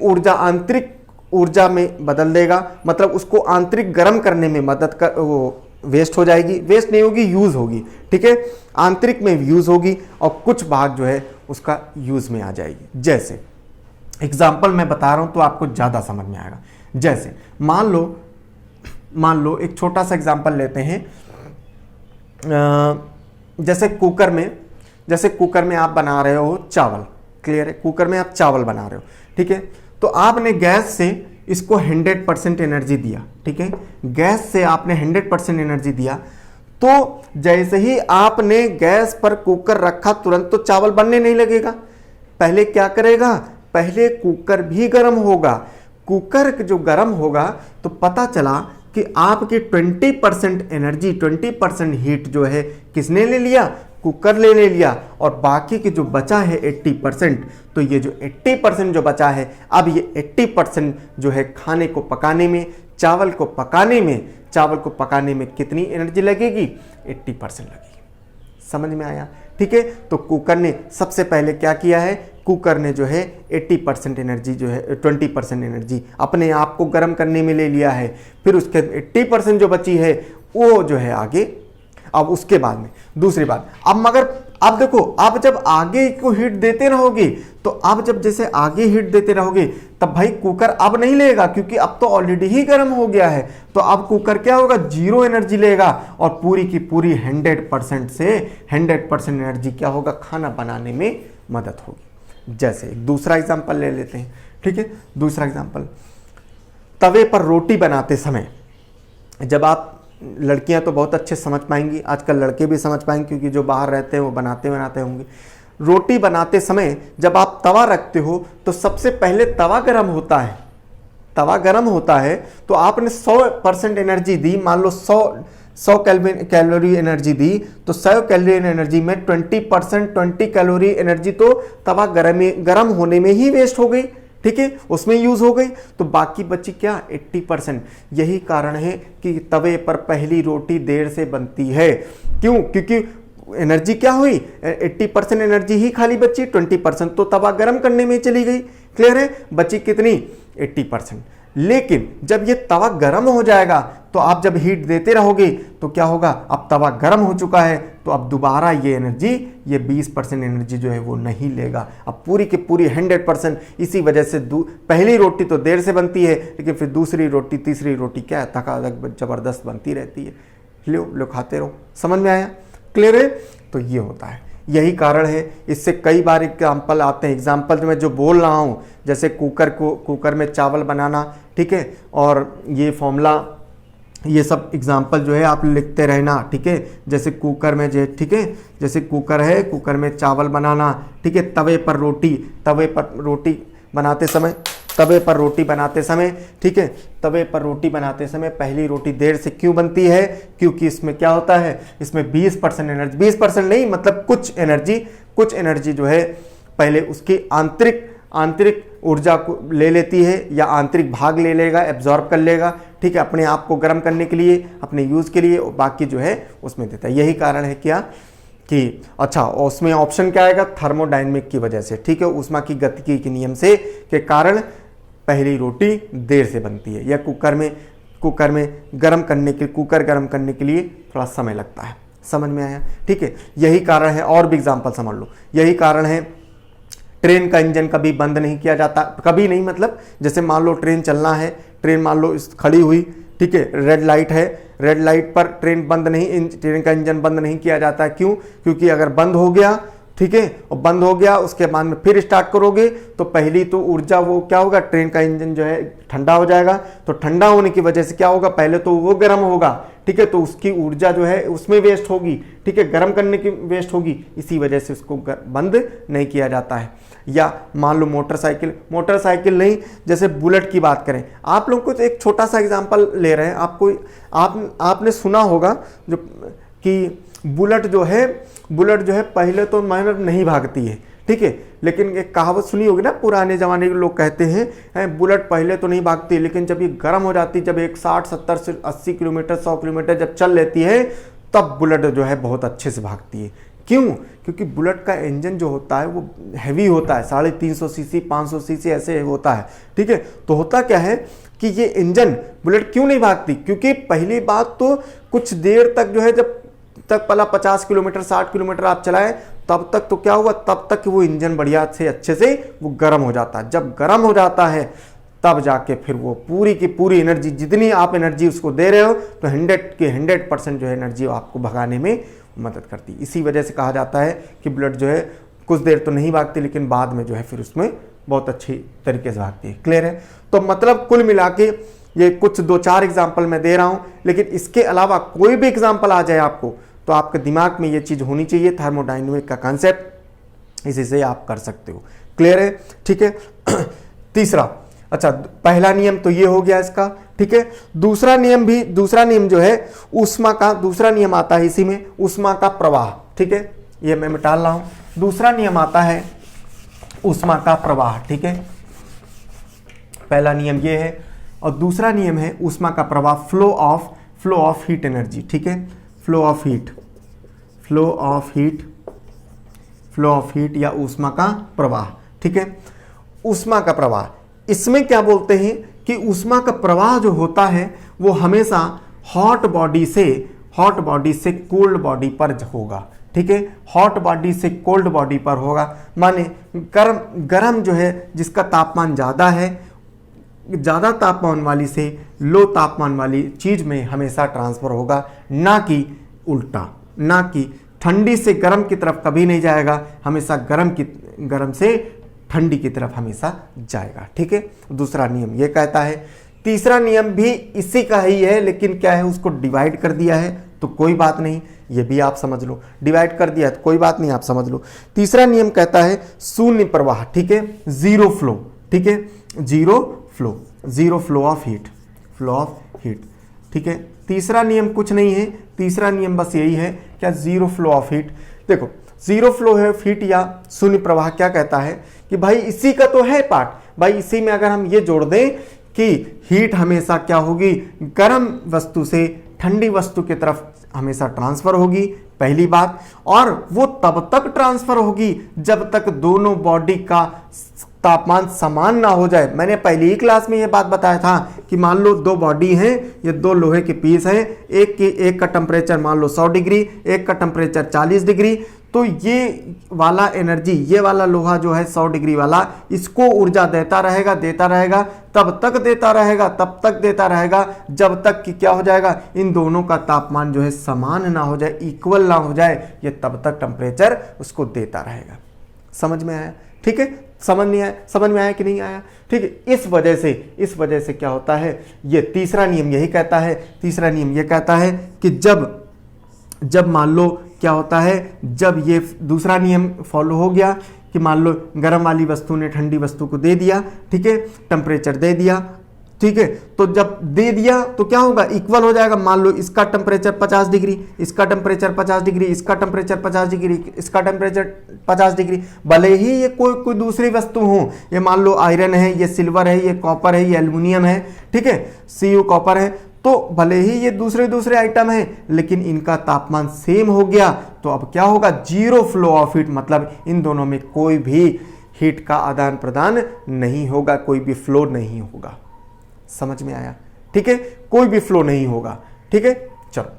ऊर्जा में बदल देगा, मतलब उसको आंतरिक गर्म करने में वो वेस्ट हो जाएगी, वेस्ट नहीं होगी, यूज होगी, ठीक है, आंतरिक में यूज होगी और कुछ भाग जो है उसका यूज में आ जाएगी। जैसे एग्जाम्पल मैं बता रहा हूं तो आपको ज्यादा समझ में आएगा। जैसे मान लो एक छोटा सा एग्जाम्पल लेते हैं, जैसे कुकर में आप बना रहे हो चावल, क्लियर है, कुकर में आप चावल बना रहे हो, ठीक है, तो आपने गैस से इसको 100% एनर्जी दिया, ठीक है, गैस से आपने 100% एनर्जी दिया, तो जैसे ही आपने गैस पर कुकर रखा तुरंत तो चावल बनने नहीं लगेगा, पहले क्या करेगा, पहले कुकर भी गर्म होगा। कुकर जो गर्म होगा तो पता चला कि आपकी 20% एनर्जी, 20% हीट जो है किसने ले लिया, कुकर ले लिया, और बाकी के जो बचा है 80%, तो ये जो 80% जो बचा है, अब ये 80% जो है खाने को पकाने में, चावल को पकाने में कितनी एनर्जी लगेगी, 80% लगेगी। समझ में आया? ठीक है, तो कुकर ने सबसे पहले क्या किया है, कुकर ने जो है 80% एनर्जी जो है 20% एनर्जी अपने आप को गर्म करने में ले लिया है, फिर उसके 80% जो बची है वो जो है आगे। अब उसके बाद में दूसरी बात, अब देखो, आप जब आगे को हीट देते रहोगे, तो आप जब जैसे आगे हीट देते रहोगे तब भाई कुकर अब नहीं लेगा, क्योंकि अब तो ऑलरेडी ही गर्म हो गया है, तो अब कुकर क्या होगा, 0 एनर्जी लेगा और पूरी की पूरी 100% से 100% एनर्जी क्या होगा, खाना बनाने में मदद होगी। जैसे एक दूसरा एग्जांपल ले लेते हैं, ठीक है, दूसरा एग्जांपल, तवे पर रोटी बनाते समय, जब आप, लड़कियां तो बहुत अच्छे समझ पाएंगी, आजकल लड़के भी समझ पाएंगे क्योंकि जो बाहर रहते हैं वो बनाते होंगे। रोटी बनाते समय जब आप तवा रखते हो तो सबसे पहले तवा गर्म होता है, तो आपने 100% एनर्जी दी, मान लो 100 कैलोरी एनर्जी दी, तो 100 कैलोरी एनर्जी में 20 कैलोरी एनर्जी तो तवा गर्म होने में ही वेस्ट हो गई, ठीक है, उसमें यूज हो गई, तो बाकी बची क्या, 80%। यही कारण है कि तवे पर पहली रोटी देर से बनती है। क्यों? क्योंकि एनर्जी क्या हुई, 80% एनर्जी ही खाली बची, 20% तो तवा गर्म करने में चली गई, क्लियर है, बची कितनी, 80%। लेकिन जब ये तवा गर्म हो जाएगा तो आप जब हीट देते रहोगे तो क्या होगा, अब तवा गर्म हो चुका है, तो अब दोबारा ये 20% एनर्जी जो है वो नहीं लेगा, अब पूरी की पूरी 100%। इसी वजह से पहली रोटी तो देर से बनती है, लेकिन फिर दूसरी रोटी, तीसरी रोटी क्या है, थकाथक जबरदस्त बनती रहती है, लो खाते रहो। समझ में आया? क्लियर है? तो ये होता है, यही कारण है। इससे कई बार एग्जाम्पल आते हैं, एग्जाम्पल मैं जो बोल रहा हूँ, जैसे कुकर में चावल बनाना, ठीक है, और ये फॉर्मूला, ये सब एग्जाम्पल जो है आप लिखते रहना, ठीक है, जैसे कुकर में जो, ठीक है, जैसे कुकर है, कुकर में चावल बनाना, ठीक है, तवे पर रोटी बनाते समय, ठीक है, तवे पर रोटी बनाते समय पहली रोटी देर से क्यों बनती है, क्योंकि इसमें क्या होता है, इसमें 20% एनर्जी, 20% नहीं मतलब कुछ एनर्जी जो है पहले उसकी आंतरिक ऊर्जा को ले लेती है, या आंतरिक भाग ले लेगा, एब्जॉर्ब कर लेगा, ठीक है, अपने आप को गर्म करने के लिए, अपने यूज के लिए, और बाकी जो है उसमें देता है। यही कारण है क्या कि अच्छा, उसमें ऑप्शन क्या आएगा, थर्मोडायनेमिक की वजह से, ठीक है, ऊष्मा की गतिकी के नियम से के कारण पहली रोटी देर से बनती है, या कुकर में गर्म करने के लिए थोड़ा समय लगता है। समझ में आया? ठीक है, यही कारण है, और भी एग्जांपल समझ लो, यही कारण है ट्रेन का इंजन कभी बंद नहीं किया जाता, कभी नहीं, मतलब जैसे मान लो ट्रेन चलना है, ट्रेन मान लो खड़ी हुई, ठीक है, रेड लाइट है, रेड लाइट पर ट्रेन का इंजन बंद नहीं किया जाता है। क्यों? क्योंकि अगर बंद हो गया, ठीक है, और बंद हो गया, उसके बाद में फिर स्टार्ट करोगे तो पहली तो ऊर्जा वो क्या होगा, ट्रेन का इंजन जो है ठंडा हो जाएगा। तो ठंडा होने की वजह से क्या होगा, पहले तो वो गर्म होगा, ठीक है, तो उसकी ऊर्जा जो है उसमें वेस्ट होगी, ठीक है, गर्म करने की वेस्ट होगी, इसी वजह से उसको बंद नहीं किया जाता है। या मान लो मोटरसाइकिल नहीं, जैसे बुलेट की बात करें, आप लोग को तो एक छोटा सा एग्जांपल ले रहे हैं, आपने सुना होगा जो कि बुलेट जो है पहले तो मतलब नहीं भागती है, ठीक है, लेकिन एक कहावत सुनी होगी ना, पुराने ज़माने के लोग कहते हैं बुलेट पहले तो नहीं भागती, लेकिन जब ये गर्म हो जाती, जब एक 60 70 से 80 किलोमीटर 100 किलोमीटर जब चल लेती है, तब बुलेट जो है बहुत अच्छे से भागती है। क्यों? क्योंकि बुलेट का इंजन जो होता है वो हैवी होता है, 350 सीसी 500 सीसी ऐसे होता है, ठीक है। तो होता क्या है कि ये इंजन बुलेट क्यों नहीं भागती, क्योंकि पहली बात तो कुछ देर तक जो है, जब तक पहला 50 किलोमीटर 60 किलोमीटर आप चलाएं, तब तक तो क्या हुआ, तब तक वो इंजन बढ़िया से अच्छे से वो गर्म हो जाता है। जब गर्म हो जाता है तब जाके फिर वो पूरी की पूरी एनर्जी, जितनी आप एनर्जी उसको दे रहे हो, तो 100% जो है एनर्जी आपको भगाने में मदद करती है। इसी वजह से कहा जाता है कि बुलेट जो है कुछ देर तो नहीं भागती, लेकिन बाद में जो है फिर उसमें बहुत अच्छी तरीके से भागती है। क्लियर है? तो मतलब कुल मिला के ये कुछ 2-4 एग्जाम्पल मैं दे रहा हूं, लेकिन इसके अलावा कोई भी एग्जाम्पल आ जाए आपको, तो आपके दिमाग में ये चीज़ होनी चाहिए, थर्मोडायनेमिक का कॉन्सेप्ट, इसी से आप कर सकते हो। क्लियर है? ठीक है। तीसरा, अच्छा, पहला नियम तो ये हो गया इसका, ठीक है। दूसरा नियम जो है ऊष्मा का, दूसरा नियम आता है इसी में, ऊष्मा का प्रवाह, ठीक है, ये मैं मिटा रहा हूं। दूसरा नियम आता है ऊष्मा का प्रवाह, ठीक है। पहला नियम ये है, और दूसरा नियम है ऊष्मा का प्रवाह, फ्लो ऑफ हीट एनर्जी, ठीक है, फ्लो ऑफ हीट या ऊष्मा का प्रवाह, ठीक है। ऊष्मा का प्रवाह, इसमें क्या बोलते हैं कि ऊष्मा का प्रवाह जो होता है वो हमेशा हॉट बॉडी से कोल्ड बॉडी पर होगा, ठीक है, हॉट बॉडी से कोल्ड बॉडी पर होगा। माने गर्म जो है, जिसका तापमान ज़्यादा है, ज़्यादा तापमान वाली से लो तापमान वाली चीज़ में हमेशा ट्रांसफ़र होगा, ना कि उल्टा, ना कि ठंडी से गर्म की तरफ कभी नहीं जाएगा, हमेशा गर्म से ठंडी की तरफ हमेशा जाएगा, ठीक है। दूसरा नियम ये कहता है। तीसरा नियम भी इसी का ही है, लेकिन क्या है, उसको डिवाइड कर दिया है, तो कोई बात नहीं, ये भी आप समझ लो, डिवाइड कर दिया है तो कोई बात नहीं, आप समझ लो। तीसरा नियम कहता है शून्य प्रवाह, ठीक है, जीरो फ्लो, ठीक है, जीरो फ्लो ऑफ हीट, ठीक है। तीसरा नियम कुछ नहीं है, तीसरा नियम बस यही है, क्या, जीरो फ्लो ऑफ हीट। देखो, जीरो फ्लो ऑफ हीट या शून्य प्रवाह क्या कहता है कि भाई इसी का तो है पार्ट, भाई इसी में अगर हम ये जोड़ दें कि हीट हमेशा क्या होगी, गर्म वस्तु से ठंडी वस्तु की तरफ हमेशा ट्रांसफर होगी, पहली बात, और वो तब तक ट्रांसफर होगी जब तक दोनों बॉडी का तापमान समान ना हो जाए। मैंने पहली ही क्लास में ये बात बताया था कि मान लो दो बॉडी हैं, ये दो लोहे के पीस हैं, एक का टेम्परेचर मान लो 100 डिग्री, एक का टेम्परेचर 40 डिग्री, तो ये वाला एनर्जी, ये वाला लोहा जो है 100 डिग्री वाला, इसको ऊर्जा देता रहेगा, तब तक देता रहेगा जब तक कि क्या हो जाएगा, इन दोनों का तापमान जो है समान ना हो जाए, इक्वल ना हो जाए, ये तब तक टेम्परेचर उसको देता रहेगा। समझ में आया? ठीक है, समझ में आया कि नहीं आया? ठीक है, इस वजह से क्या होता है, ये तीसरा नियम यही कहता है, तीसरा नियम ये कहता है कि जब मान लो क्या होता है, जब ये दूसरा नियम फॉलो हो गया कि मान लो गर्म वाली वस्तु ने ठंडी वस्तु को दे दिया, ठीक है, टेम्परेचर दे दिया, ठीक है, तो जब दे दिया तो क्या होगा, इक्वल हो जाएगा। मान लो इसका टेम्परेचर 50 डिग्री, इसका टेम्परेचर 50 डिग्री, इसका टेम्परेचर 50 डिग्री, इसका टेम्परेचर 50 डिग्री, भले ही ये कोई दूसरी वस्तु हो, ये मान लो आयरन है, ये सिल्वर है, ये कॉपर है, ये एल्युमिनियम है, ठीक है, Cu कॉपर है, तो भले ही ये दूसरे आइटम है, लेकिन इनका तापमान सेम हो गया, तो अब क्या होगा, जीरो फ्लो ऑफ हीट, मतलब इन दोनों में कोई भी हीट का आदान प्रदान नहीं होगा, कोई भी फ्लो नहीं होगा। समझ में आया? ठीक है, कोई भी फ्लो नहीं होगा। ठीक है, चलो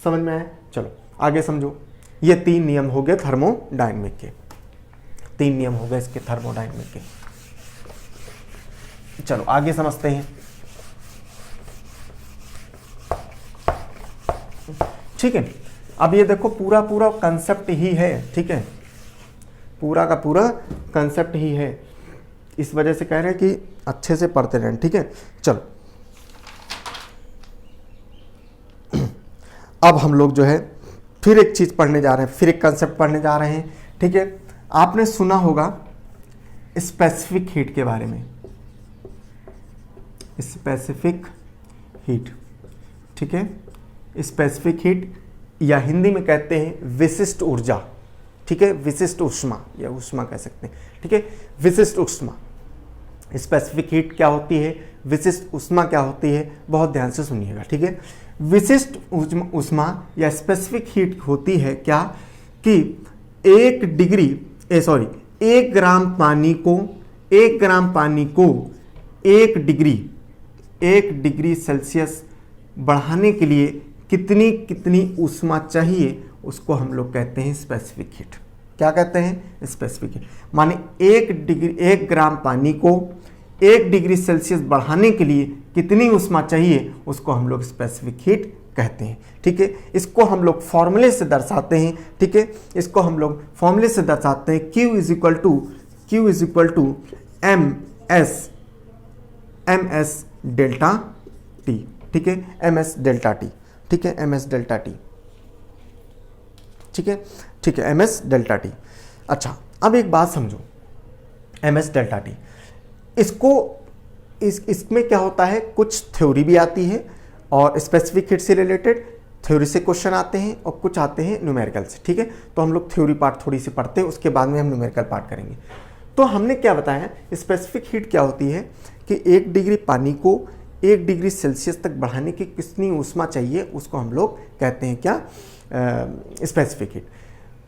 समझ में आया? चलो आगे समझो। ये 3 नियम हो गए थर्मोडायनेमिक के, 3 नियम हो गए इसके थर्मोडायनेमिक के। चलो आगे समझते हैं। ठीक है, अब ये देखो पूरा पूरा कंसेप्ट ही है, ठीक है, पूरा का पूरा कंसेप्ट ही है, इस वजह से कह रहे हैं कि अच्छे से पढ़ते रहें, ठीक है। चलो अब हम लोग जो है फिर एक चीज पढ़ने जा रहे हैं, फिर एक कंसेप्ट पढ़ने जा रहे हैं, ठीक है। आपने सुना होगा स्पेसिफिक हीट के बारे में, स्पेसिफिक हीट, ठीक है। स्पेसिफिक हीट या हिंदी में कहते हैं विशिष्ट ऊर्जा, ठीक है, विशिष्ट ऊष्मा या ऊष्मा कह सकते हैं, ठीक है, विशिष्ट ऊष्मा। स्पेसिफिक हीट क्या होती है, विशिष्ट ऊष्मा क्या होती है, बहुत ध्यान से सुनिएगा, ठीक है। विशिष्ट ऊष्मा या स्पेसिफिक हीट होती है क्या कि 1 ग्राम पानी को 1 डिग्री सेल्सियस बढ़ाने के लिए कितनी ऊष्मा चाहिए, उसको हम लोग कहते हैं स्पेसिफिक हीट। क्या कहते हैं, स्पेसिफिक हीट। माने 1 ग्राम पानी को 1 डिग्री सेल्सियस बढ़ाने के लिए कितनी ऊष्मा चाहिए, उसको हम लोग स्पेसिफिक हीट कहते हैं, ठीक है। इसको हम लोग फॉर्मूले से दर्शाते हैं, ठीक है, इसको हम लोग फॉर्मूले से दर्शाते हैं, Q = ms डेल्टा T, ठीक है, ms डेल्टा T, ठीक है, ms डेल्टा T, ठीक है, ठीक है, ms डेल्टा T। अच्छा, अब एक बात समझो, ms डेल्टा T, इसमें क्या होता है, कुछ थ्योरी भी आती है और स्पेसिफिक हीट से रिलेटेड थ्योरी से क्वेश्चन आते हैं और कुछ आते हैं न्यूमेरिकल से, ठीक है। तो हम लोग थ्योरी पार्ट थोड़ी सी पढ़ते हैं, उसके बाद में हम न्यूमेरिकल पार्ट करेंगे। तो हमने क्या बताया, स्पेसिफिक हीट क्या होती है कि 1 डिग्री पानी को 1 डिग्री सेल्सियस तक बढ़ाने की कितनी ऊष्मा चाहिए, उसको हम लोग कहते हैं क्या, स्पेसिफिक हीट।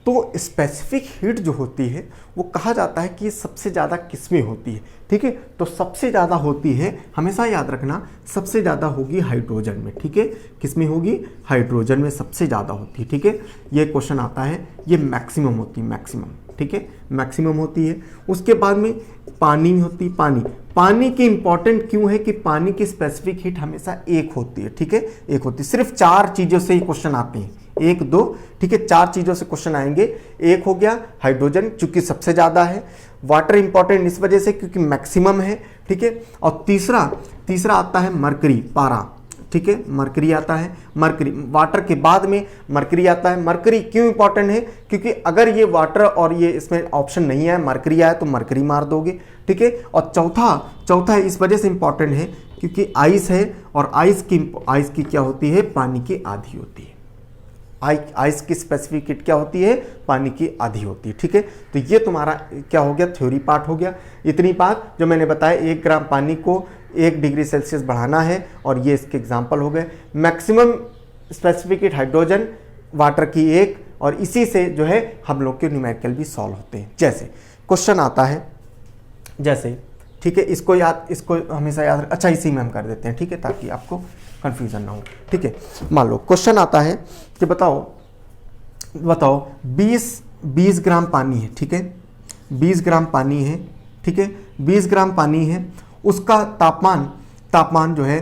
तो स्पेसिफिक हीट जो होती है वो कहा जाता है कि ये सबसे ज़्यादा किसमें होती है, ठीक है। तो सबसे ज़्यादा होती है, हमेशा याद रखना, सबसे ज़्यादा होगी हाइड्रोजन में, ठीक है। किसमें होगी, हाइड्रोजन में सबसे ज़्यादा होती है, ठीक है। ये क्वेश्चन आता है, ये मैक्सिमम होती है, मैक्सिमम, ठीक है, मैक्सिमम होती है। उसके बाद में पानी होती, पानी की इंपॉर्टेंट क्यों है कि पानी की स्पेसिफिक हीट हमेशा 1 होती है, ठीक है, 1 होती है। सिर्फ 4 चीज़ों से ही क्वेश्चन आते हैं, 1 2, ठीक है, 4 चीज़ों से क्वेश्चन आएंगे। एक हो गया हाइड्रोजन, चूंकि सबसे ज़्यादा है। वाटर इंपॉर्टेंट इस वजह से क्योंकि मैक्सिमम है, ठीक है। और तीसरा आता है मरकरी, पारा, ठीक है, मरकरी आता है। मरकरी, वाटर के बाद में मरकरी आता है। मरकरी क्यों इंपॉर्टेंट है, क्योंकि अगर ये वाटर और ये इसमें ऑप्शन नहीं है, मरकरी आया तो मरकरी मार दोगे, ठीक है। और चौथा इस वजह से इंपॉर्टेंट है क्योंकि आइस है, और आइस की क्या होती है, पानी की आधी होती है। आइस की स्पेसिफिक हीट क्या होती है, पानी की आधी होती है, ठीक है। तो ये तुम्हारा क्या हो गया, थ्योरी पार्ट हो गया। इतनी बात जो मैंने बताया, 1 ग्राम पानी को 1 डिग्री सेल्सियस बढ़ाना है, और ये इसके एग्जाम्पल हो गए। Maximum specific heat hydrogen, water की 1, और इसी से जो है हम लोग के न्यूमेरिकल भी सॉल्व होते हैं। जैसे क्वेश्चन आता है, जैसे, ठीक है, इसको हमेशा याद, अच्छा इसी में हम कर देते हैं, ठीक है, ताकि आपको कंफ्यूजन ना हो, ठीक है। मान लो क्वेश्चन आता है कि बताओ 20 ग्राम पानी है, ठीक है, 20 ग्राम पानी है, ठीक है, 20 ग्राम पानी है, उसका तापमान जो है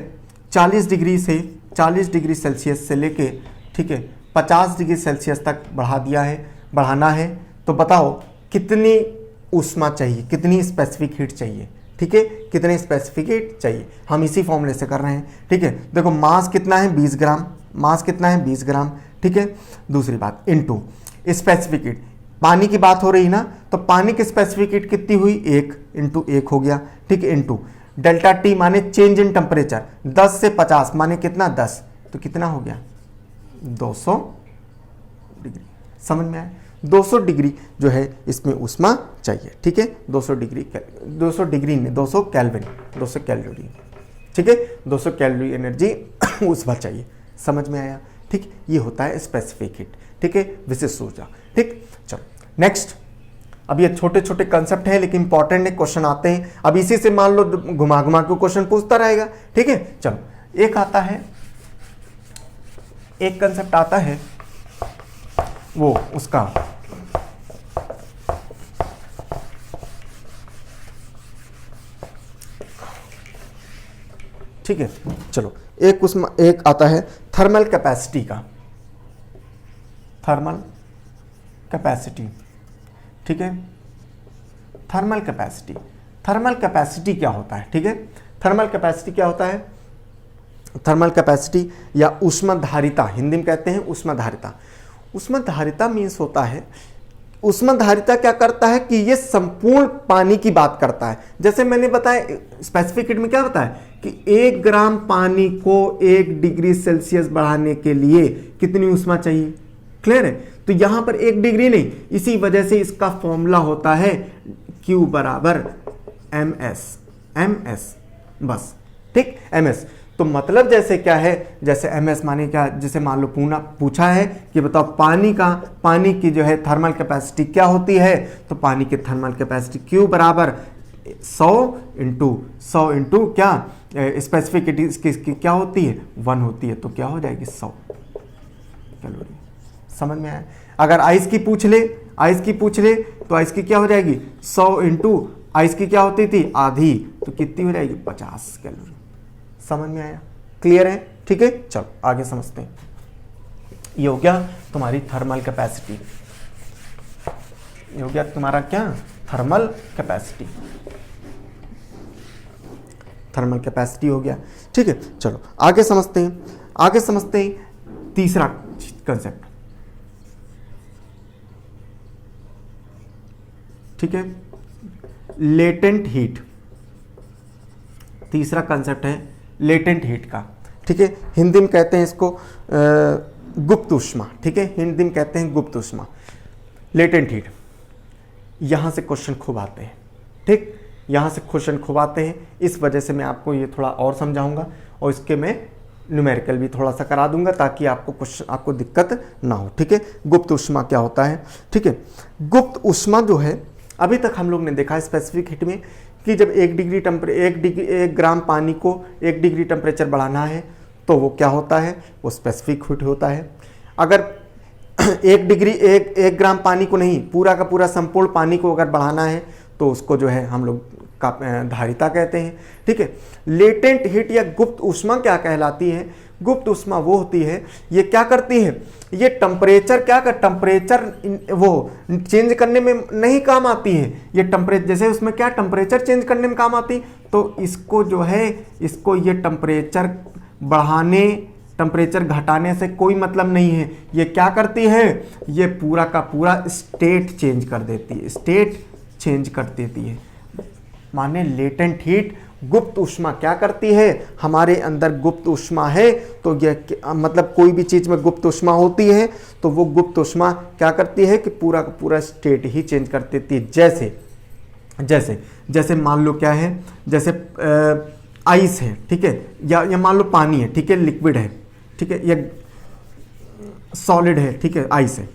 40 डिग्री सेल्सियस से लेके, ठीक है, 50 डिग्री सेल्सियस तक बढ़ाना है। तो बताओ कितनी ऊष्मा चाहिए, कितनी स्पेसिफिक हीट चाहिए, ठीक है, कितने स्पेसिफिक हीट चाहिए। हम इसी फॉर्मूले से कर रहे हैं, ठीक है। देखो मास कितना है, 20 ग्राम, मास कितना है, 20 ग्राम, ठीक है। दूसरी बात, इनटू स्पेसिफिक हीट, पानी की बात हो रही ना, तो पानी की स्पेसिफिक हीट कितनी हुई, 1 × 1 हो गया, ठीक है, इनटू डेल्टा टी माने चेंज इन टेम्परेचर, 10 से 50 माने कितना, 10, तो कितना हो गया, 200 डिग्री। समझ में आया, 200 डिग्री जो है इसमें ऊष्मा चाहिए, ठीक है, 200 कैलोरी, ठीक है, 200 कैलोरी एनर्जी ऊष्मा चाहिए। समझ में आया, ठीक, ये होता है स्पेसिफिक हीट, ठीक है, विशिष्ट ऊर्जा, ठीक। चलो नेक्स्ट, अब ये छोटे छोटे कंसेप्ट हैं लेकिन इंपॉर्टेंट है, क्वेश्चन आते हैं। अब इसी से मान लो घुमा के क्वेश्चन पूछता रहेगा, ठीक है। चलो एक कंसेप्ट आता है वो उसका, ठीक है। चलो एक आता है थर्मल कैपेसिटी का, थर्मल कैपेसिटी, ठीक है। थर्मल कैपेसिटी, थर्मल कैपेसिटी क्या होता है, ठीक है। थर्मल कैपेसिटी क्या होता है? थर्मल कैपेसिटी या ऊष्मधारिता, हिंदी में कहते हैं ऊष्मधारिता। ऊष्मधारिता मीन्स होता है, ऊष्मधारिता क्या करता है कि ये संपूर्ण पानी की बात करता है। जैसे मैंने बताया स्पेसिफिक हीट में क्या होता है कि 1 ग्राम पानी को 1 डिग्री सेल्सियस बढ़ाने के लिए कितनी ऊष्मा चाहिए, क्लियर है। तो यहां पर 1 डिग्री नहीं, इसी वजह से इसका फॉर्मूला होता है Q बराबर ms, बस, ठीक, ms। तो मतलब जैसे क्या है, जैसे ms माने क्या, जैसे मान लो पूछा है कि बताओ पानी की जो है थर्मल कैपेसिटी क्या होती है, तो पानी की थर्मल कैपेसिटी Q बराबर 100 इंटू क्या स्पेसिफिक इसकी क्या होती है 1 होती है, तो क्या हो जाएगी 100 कैलोरी। समझ में आया? अगर आइस की पूछ ले तो आइस की क्या हो जाएगी 100 इंटू आइस की क्या होती थी आधी, तो कितनी हो जाएगी 50 कैलोरी। समझ में आया? क्लियर है? ठीक है, चलो आगे समझते हैं। ये हो गया तुम्हारी थर्मल कैपेसिटी, ये हो गया तुम्हारा क्या थर्मल कैपेसिटी, थर्मल कैपेसिटी हो गया, ठीक है। चलो आगे समझते हैं तीसरा कंसेप्ट, ठीक है, लेटेंट हीट। तीसरा कंसेप्ट है लेटेंट हीट का, ठीक है। हिंदी में कहते हैं इसको गुप्त ऊष्मा, ठीक है, हिंदी में कहते हैं गुप्त ऊष्मा, लेटेंट हीट। यहां से क्वेश्चन खूब आते हैं, ठीक, यहां से क्वेश्चन खूब आते हैं। इस वजह से मैं आपको ये थोड़ा और समझाऊंगा और इसके मैं न्यूमेरिकल भी थोड़ा सा करा दूंगा ताकि आपको दिक्कत ना हो, ठीक है। गुप्त ऊष्मा क्या होता है, ठीक है। गुप्त ऊष्मा जो है, अभी तक हम लोग ने देखा स्पेसिफिक हीट में कि जब 1 ग्राम पानी को 1 डिग्री टेम्परेचर बढ़ाना है तो वो क्या होता है, वो स्पेसिफिक हीट होता है। अगर 1 ग्राम पानी को नहीं, पूरा का पूरा संपूर्ण पानी को अगर बढ़ाना है तो उसको जो है हम लोग धारिता कहते हैं, ठीक है। लेटेंट हीट या गुप्त ऊष्मा क्या कहलाती है? गुप्त ऊष्मा वो होती है, ये क्या करती है, ये टेम्परेचर वो चेंज करने में नहीं काम आती है। ये टेम्परेचर, जैसे उसमें क्या टेम्परेचर चेंज करने में काम आती, तो इसको जो है इसको ये टेम्परेचर बढ़ाने टेम्परेचर घटाने से कोई मतलब नहीं है। ये क्या करती है, ये पूरा का पूरा स्टेट चेंज कर देती है, माने लेटेंट हीट गुप्त ऊष्मा क्या करती है, हमारे अंदर गुप्त ऊष्मा है तो ये मतलब कोई भी चीज में गुप्त ऊष्मा होती है तो वो गुप्त ऊष्मा क्या करती है कि पूरा का पूरा स्टेट ही चेंज कर देती है। जैसे मान लो क्या है, जैसे आइस है, ठीक है, या मान लो पानी है, ठीक है, लिक्विड है, ठीक है, या सॉलिड है, ठीक है, आइस है,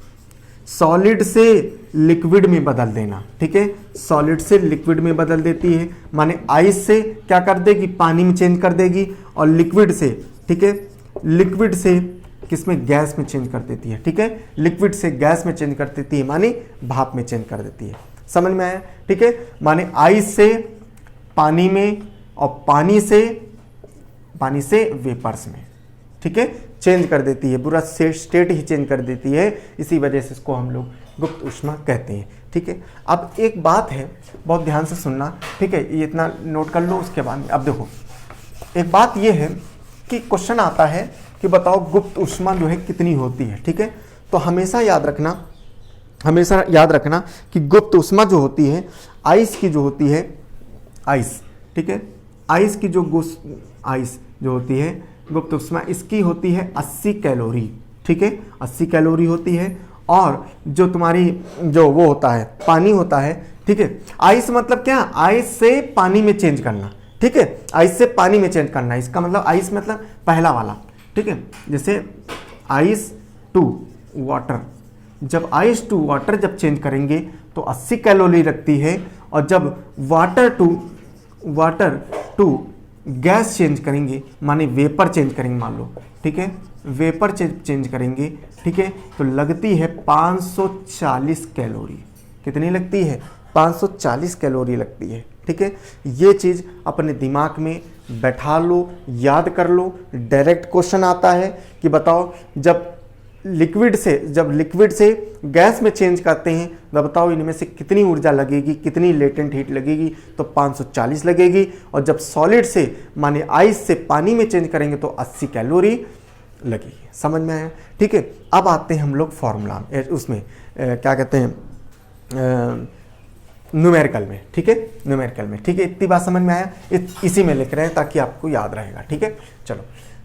सॉलिड से लिक्विड में बदल देना, ठीक है, सॉलिड से लिक्विड में बदल देती है, माने आइस से क्या कर देगी, पानी में चेंज कर देगी, और लिक्विड से, ठीक है, लिक्विड से किसमें, गैस में चेंज कर देती है, ठीक है, लिक्विड से गैस में चेंज कर देती है, माने भाप में चेंज कर देती है। समझ में आया? ठीक है, माने आइस से पानी में और पानी से वेपर्स में, ठीक है, चेंज कर देती है, पूरा स्टेट ही चेंज कर देती है। इसी वजह से इसको हम लोग गुप्त ऊष्मा कहते हैं, ठीक है। अब एक बात है, बहुत ध्यान से सुनना, ठीक है, ये इतना नोट कर लो, उसके बाद अब देखो एक बात ये है कि क्वेश्चन आता है कि बताओ गुप्त ऊष्मा जो है कितनी होती है, ठीक है। तो हमेशा याद रखना कि गुप्त ऊष्मा जो होती है आइस की जो होती है, आइस, ठीक है, आइस की आइस जो होती है गुप्त ऊष्मा इसकी होती है 80 कैलोरी, ठीक है, 80 कैलोरी होती है। और जो तुम्हारी जो वो होता है पानी होता है, ठीक है, आइस मतलब क्या, आइस से पानी में चेंज करना, ठीक है, आइस से पानी में चेंज करना, इसका मतलब आइस मतलब पहला वाला, ठीक है। जैसे आइस टू वाटर, जब आइस टू वाटर जब चेंज करेंगे तो 80 कैलोरी लगती है, और जब वाटर टू गैस चेंज करेंगे, माने वेपर चेंज करेंगे, मान लो, ठीक है, वेपर चेंज करेंगे, ठीक है, तो लगती है 540 कैलोरी। कितनी लगती है? 540 कैलोरी लगती है, ठीक है। ये चीज़ अपने दिमाग में बैठा लो, याद कर लो। डायरेक्ट क्वेश्चन आता है कि बताओ जब लिक्विड से, जब लिक्विड से गैस में चेंज करते हैं तो बताओ इनमें से कितनी ऊर्जा लगेगी, कितनी लेटेंट हीट लगेगी, तो 540 लगेगी। और जब सॉलिड से माने आइस से पानी में चेंज करेंगे तो 80 कैलोरी लगेगी। समझ में आया? ठीक है, अब आते हैं हम लोग फॉर्मूला उसमें क्या कहते हैं न्यूमेरिकल में। ठीक है, न्यूमेरिकल में। ठीक है, इतनी बात समझ में आया? इसी में लिख रहे हैं ताकि आपको याद रहेगा। ठीक है, चलो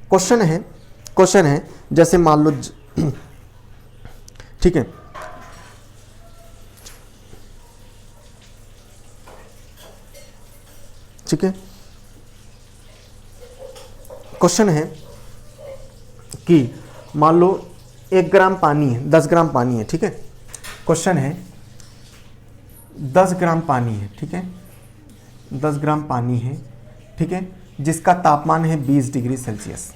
क्वेश्चन है जैसे मान लो ठीक है, ठीक है, क्वेश्चन है कि मान लो 1 ग्राम पानी है, 10 ग्राम पानी है। ठीक है, क्वेश्चन है 10 ग्राम पानी है। ठीक है, 10 ग्राम पानी है। ठीक है, जिसका तापमान है 20 डिग्री सेल्सियस।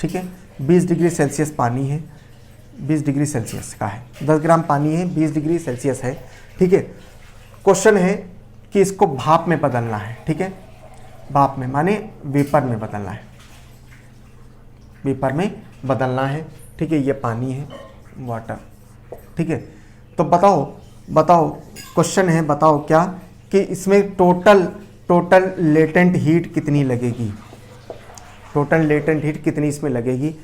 ठीक है, 20 डिग्री सेल्सियस पानी है, 20 डिग्री सेल्सियस का है। 10 ग्राम पानी है, 20 डिग्री सेल्सियस है। ठीक है, क्वेश्चन है कि इसको भाप में बदलना है। ठीक है, भाप में माने वेपर में बदलना है, वेपर में बदलना है। ठीक है, ये पानी है, वाटर। ठीक है, तो बताओ क्वेश्चन है, बताओ क्या कि इसमें टोटल लेटेंट हीट कितनी लगेगी, टोटल लेटेंट हीट कितनी इसमें लगेगी।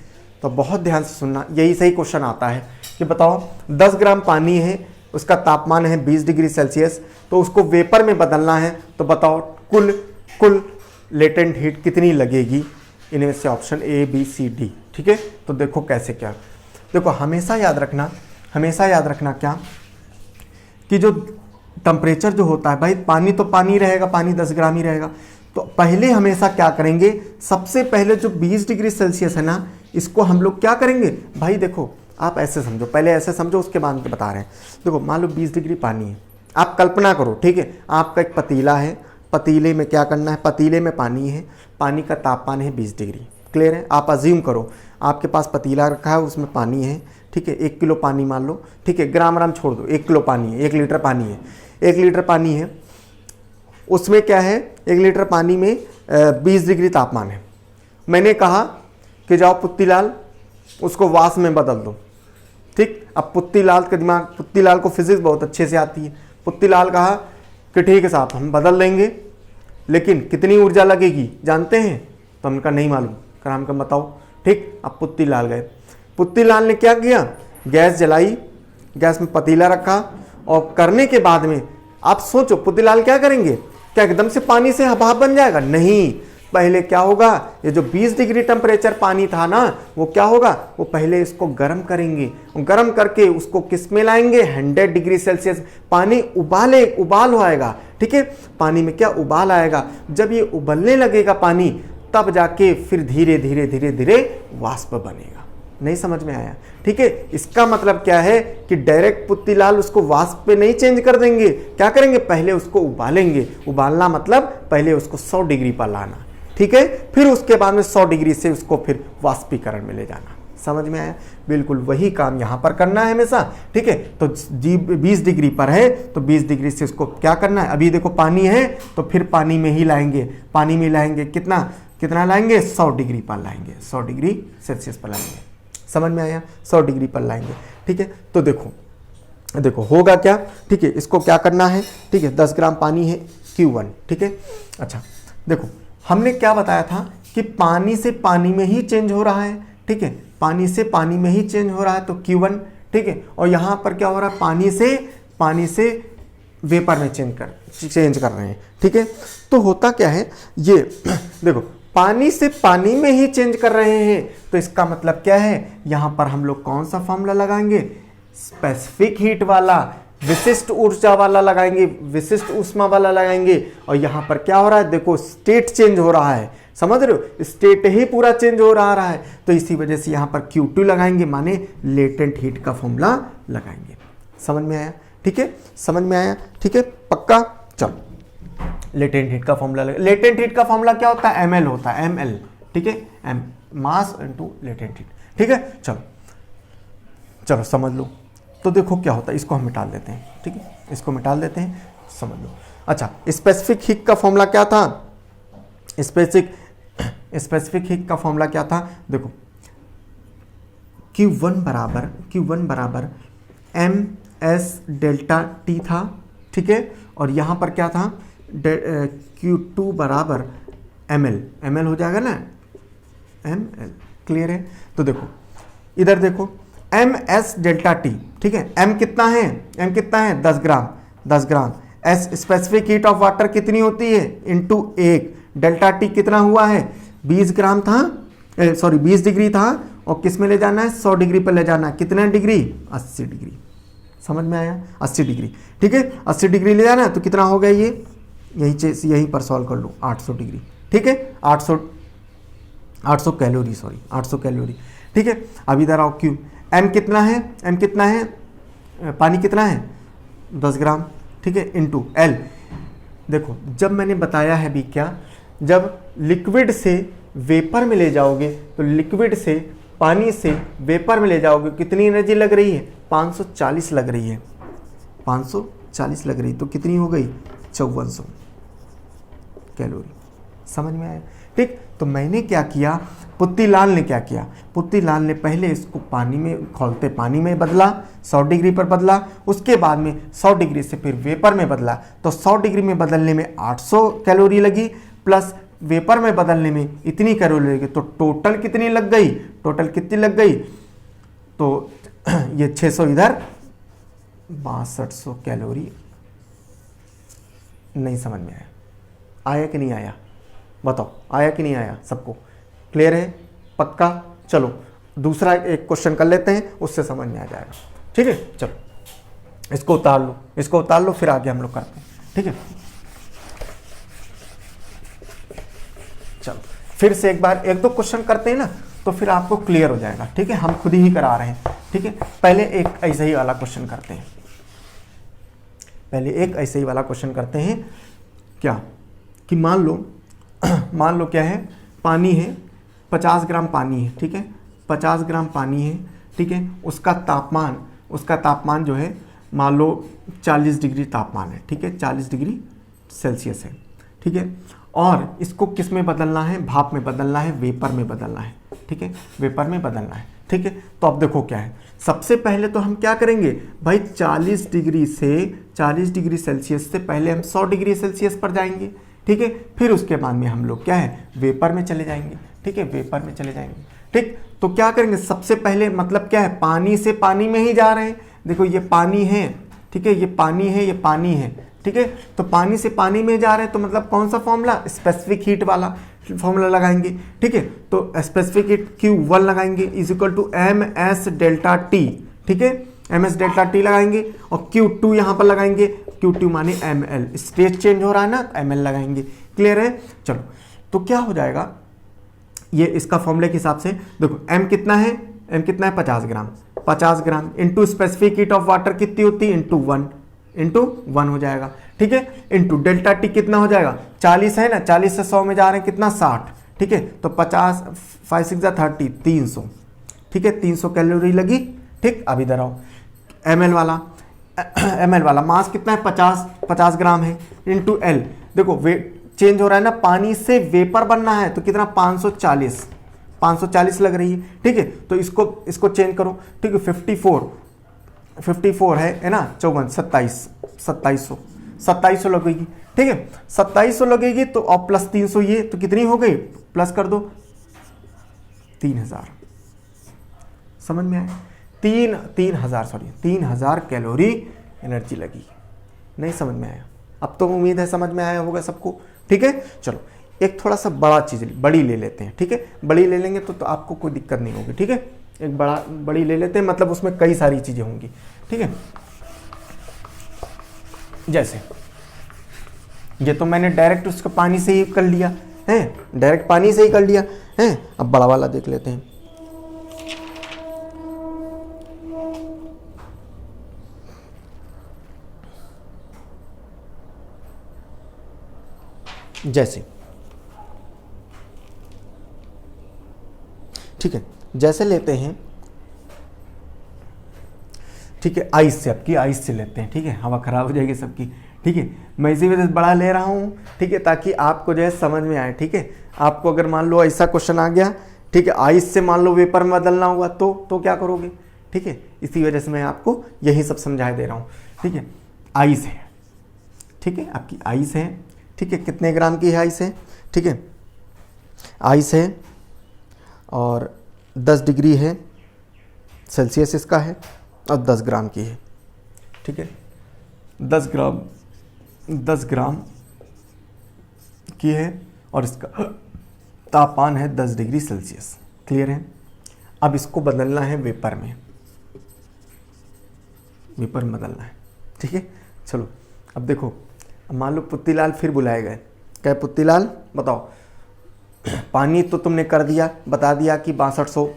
तो बहुत ध्यान से सुनना, यही सही क्वेश्चन आता है कि बताओ 10 ग्राम पानी है, उसका तापमान है 20 डिग्री सेल्सियस, तो उसको वेपर में बदलना है। तो बताओ कुल लेटेंट हीट कितनी लगेगी। इनमें से option A B C D. ठीक है, तो देखो कैसे क्या, देखो हमेशा याद रखना क्या कि जो टेम्परेचर जो होता है भाई, पानी तो पानी रहेगा, पानी 10 ग्राम ही रहेगा। तो पहले हमेशा क्या करेंगे, सबसे पहले जो 20 डिग्री सेल्सियस है ना, इसको हम लोग क्या करेंगे भाई, देखो आप ऐसे समझो, पहले ऐसे समझो उसके बाद में बता रहे हैं। देखो मान लो 20 डिग्री पानी है, आप कल्पना करो। ठीक है, आपका एक पतीला है, पतीले में क्या करना है, पतीले में पानी है, पानी का तापमान है 20 डिग्री। क्लियर है? आप अज्यूम करो आपके पास पतीला रखा है, उसमें पानी है। ठीक है, 1 किलो पानी मान लो। ठीक है, ग्राम छोड़ दो, 1 किलो पानी है, 1 लीटर पानी है, 1 लीटर पानी है, उसमें क्या है, 1 लीटर पानी में 20 डिग्री तापमान है। मैंने कहा कि जाओ पुत्तीलाल उसको वाष्प में बदल दो। ठीक, अब पुत्तीलाल का दिमाग, पुत्तीलाल को फिजिक्स बहुत अच्छे से आती है। पुत्तीलाल कहा कि ठीक है साहब हम बदल देंगे, लेकिन कितनी ऊर्जा लगेगी जानते हैं? तो हमने कहा नहीं मालूम। कहा हम कहा बताओ। ठीक, अब पुत्तीलाल गए, पुत्तीलाल ने क्या किया, गैस जलाई, गैस में पतीला रखा, और करने के बाद में आप सोचो पुत्तीलाल क्या करेंगे, क्या एकदम से पानी से भाप बन जाएगा? नहीं, पहले क्या होगा, ये जो 20 डिग्री टेम्परेचर पानी था ना, वो क्या होगा, वो पहले इसको गर्म करेंगे, गर्म करके उसको किस में लाएंगे, 100 डिग्री सेल्सियस। पानी उबाल आएगा। ठीक है, पानी में क्या उबाल आएगा, जब ये उबलने लगेगा पानी, तब जाके फिर धीरे धीरे वाष्प बनेगा। नहीं समझ में आया? ठीक है, इसका मतलब क्या है कि डायरेक्ट पुत्तीलाल उसको वाष्प पे नहीं चेंज कर देंगे, क्या करेंगे, पहले उसको उबालेंगे। उबालना मतलब पहले उसको 100 डिग्री पर लाना। ठीक है, फिर उसके बाद में 100 डिग्री से उसको फिर वाष्पीकरण में ले जाना। समझ में आया? बिल्कुल वही काम यहां पर करना है हमेशा। ठीक है, तो जी 20 डिग्री पर है, तो 20 डिग्री से उसको क्या करना है, अभी देखो पानी है तो फिर पानी में ही लाएंगे, पानी में लाएंगे, कितना लाएंगे, 100 डिग्री पर लाएंगे, 100 डिग्री सेल्सियस पर लाएंगे। समझ में आया? 100 डिग्री पर लाएंगे। ठीक है, तो देखो होगा क्या। ठीक है, इसको क्या करना है, ठीक है, 10 ग्राम पानी है, Q1। ठीक है, अच्छा देखो हमने क्या बताया था कि पानी से पानी में ही चेंज हो रहा है। ठीक है, पानी से पानी में ही चेंज हो रहा है, तो Q1। ठीक है, और यहां पर क्या हो रहा है, पानी से वेपर में चेंज कर रहे हैं। ठीक है, तो होता क्या है, ये देखो पानी से पानी में ही चेंज कर रहे हैं, तो इसका मतलब क्या है, यहां पर हम लोग कौन सा फॉर्मूला लगाएंगे, स्पेसिफिक हीट वाला, विशिष्ट ऊर्जा वाला लगाएंगे, विशिष्ट ऊष्मा वाला लगाएंगे। और यहां पर क्या हो रहा है, देखो स्टेट चेंज हो रहा है, समझ रहे हो, स्टेट ही पूरा चेंज हो रहा है, तो इसी वजह से यहां पर Q2 लगाएंगे, माने लेटेंट हीट का फॉर्मूला लगाएंगे। समझ में आया? ठीक है, समझ में आया? ठीक है, पक्का। चलो लेटेंट हीट का फॉर्मूला, लेटेंट हीट का फॉर्मूला क्या होता है, ml होता है, ml। ठीक है, m mass into latent heat. ठीक है, चलो समझ लो। तो देखो क्या होता है, इसको हम मिटा देते हैं। ठीक है, इसको मिटा देते हैं, समझ लो। अच्छा, स्पेसिफिक हीट का फॉर्मूला क्या था, स्पेसिफिक हीट का फॉर्मूला क्या था, देखो Q1 बराबर एम एस डेल्टा टी था, ठीक है, और यहाँ पर क्या था, Q2 बराबर एम एल हो जाएगा ना, एम एल, क्लियर है। तो देखो इधर देखो एम एस डेल्टा टी, ठीक है, एम कितना है 10 gram, S specific heat of water कितनी होती है इनटू 1, डेल्टा टी कितना हुआ है 20 ग्राम था, 20 डिग्री था, और किस में ले जाना है 100 डिग्री पर ले जाना है, कितने डिग्री 80 डिग्री, समझ में आया, 80 डिग्री, ठीक है, 80 डिग्री ले जाना है तो कितना हो गया ये, यहीं पर सॉल्व कर लो 800 डिग्री, ठीक है, 800 कैलोरी, 800 कैलोरी, ठीक है। अब इधर आओ क्यू, एम कितना है, पानी कितना है 10 ग्राम, ठीक है, इनटू एल। देखो जब मैंने बताया है भी क्या, जब लिक्विड से वेपर में ले जाओगे तो लिक्विड से पानी से वेपर में ले जाओगे कितनी एनर्जी लग रही है 540 लग रही है, 540 लग रही, तो कितनी हो गई 5400 कैलोरी, समझ में आया, ठीक। तो मैंने क्या किया, पुत्तीलाल ने क्या किया, पुत्तीलाल ने पहले इसको पानी में खौलते पानी में बदला, 100 डिग्री पर बदला, उसके बाद में 100 डिग्री से फिर वेपर में बदला, तो 100 डिग्री में बदलने में 800 कैलोरी लगी, प्लस वेपर में बदलने में इतनी कैलोरी लगी, तो टोटल कितनी लग गई, तो ये 600 इधर 6200 कैलोरी। नहीं समझ में आया कि नहीं आया, बताओ आया कि नहीं आया, सबको क्लियर है, पक्का। चलो दूसरा एक क्वेश्चन कर लेते हैं, उससे समझ में आ जाएगा, ठीक है। चलो इसको उतार लो, फिर आगे हम लोग करते हैं, ठीक है। चलो फिर से एक बार 1-2 क्वेश्चन करते हैं ना, तो फिर आपको क्लियर हो जाएगा, ठीक है, हम खुद ही करा रहे हैं, ठीक है। पहले एक ऐसे ही वाला क्वेश्चन करते हैं, क्या कि मान लो क्या है, पानी है 50 ग्राम पानी है, ठीक है, 50 ग्राम पानी है, ठीक है, उसका तापमान जो है मान लो 40 डिग्री तापमान है, ठीक है, 40 डिग्री सेल्सियस है, ठीक है, और इसको किस में बदलना है, भाप में बदलना है, वेपर में बदलना है, ठीक है, वेपर में बदलना है, ठीक है। तो अब देखो क्या है, सबसे पहले तो हम क्या करेंगे भाई, 40 डिग्री सेल्सियस से पहले हम 100 डिग्री सेल्सियस पर जाएंगे, ठीक है, फिर उसके बाद में हम लोग क्या है वेपर में चले जाएंगे, ठीक है, वेपर में चले जाएंगे, ठीक। तो क्या करेंगे, सबसे पहले मतलब क्या है, पानी से पानी में ही जा रहे हैं, देखो ये पानी है, ठीक है, ये पानी है, ठीक है, तो पानी से पानी में जा रहे हैं, तो मतलब कौन सा फॉर्मूला, स्पेसिफिक हीट वाला फॉर्मूला लगाएंगे, ठीक है। तो स्पेसिफिक हीट Q1 लगाएंगे is equal to M S delta T, ठीक है, एम एस डेल्टा टी लगाएंगे, और Q2 यहाँ पर लगाएंगे, Q2 माने ml, स्टेट चेंज हो रहा है ना, ml लगाएंगे, क्लियर है। चलो तो क्या हो जाएगा, ये इसका फॉर्मूले के हिसाब से देखो m कितना है 50 gram into specific heat of water कितनी होती है इंटू 1 हो जाएगा, ठीक है, इंटू डेल्टा टी कितना हो जाएगा 40 है ना, 40 से 100 में जा रहे हैं कितना 60, ठीक है, तो 50 5 6 30 300, ठीक है, 300 कैलोरी लगी, ठीक। अब इधर आओ, ml वाला मास कितना है 50 ग्राम है इंटू एल, देखो वेट चेंज हो रहा है ना, पानी से वेपर बनना है तो कितना 540 लग रही है, ठीक है, तो इसको चेंज करो, ठीक है, 54 है ना, 54 2700 लगेगी, ठीक है, 2700 लगेगी, तो और प्लस 300 ये, तो कितनी हो गई, प्लस कर दो 3000, समझ में आया, 3000 कैलोरी एनर्जी लगी, नहीं समझ में आया, अब तो उम्मीद है समझ में आया होगा सबको, ठीक है। चलो एक थोड़ा सा बड़ी ले लेते हैं, ठीक है, बड़ी ले लेंगे तो आपको कोई दिक्कत नहीं होगी, ठीक है, एक बड़ी ले लेते हैं, मतलब उसमें कई सारी चीजें होंगी, ठीक है। जैसे ये तो मैंने डायरेक्ट उसको पानी से ही कर लिया है, अब बड़ा वाला देख लेते हैं, जैसे ठीक है, जैसे लेते हैं, ठीक है, आइस से लेते हैं, ठीक है, हवा खराब हो जाएगी सबकी, ठीक है, मैं इसी वजह से बड़ा ले रहा हूँ, ठीक है, ताकि आपको जो है समझ में आए, ठीक है। आपको अगर मान लो ऐसा क्वेश्चन आ गया, ठीक है, आइस से मान लो वेपर में बदलना हुआ तो क्या करोगे, ठीक है। इसी वजह से मैं आपको यही सब समझा दे रहा हूँ, ठीक है। आइस है, ठीक है, आपकी आइस है, ठीक है, कितने ग्राम की है आइस है, ठीक है, आइस है और 10 डिग्री है सेल्सियस इसका है और 10 ग्राम की है, ठीक है, 10 ग्राम की है और इसका तापमान है 10 डिग्री सेल्सियस। क्लियर है। अब इसको बदलना है वेपर में, वेपर में बदलना है, ठीक है। चलो अब देखो, अब मान लो पुत्तीलाल फिर बुलाए गए, क्या पुत्तीलाल बताओ, पानी तो तुमने कर दिया, बता दिया कि 6200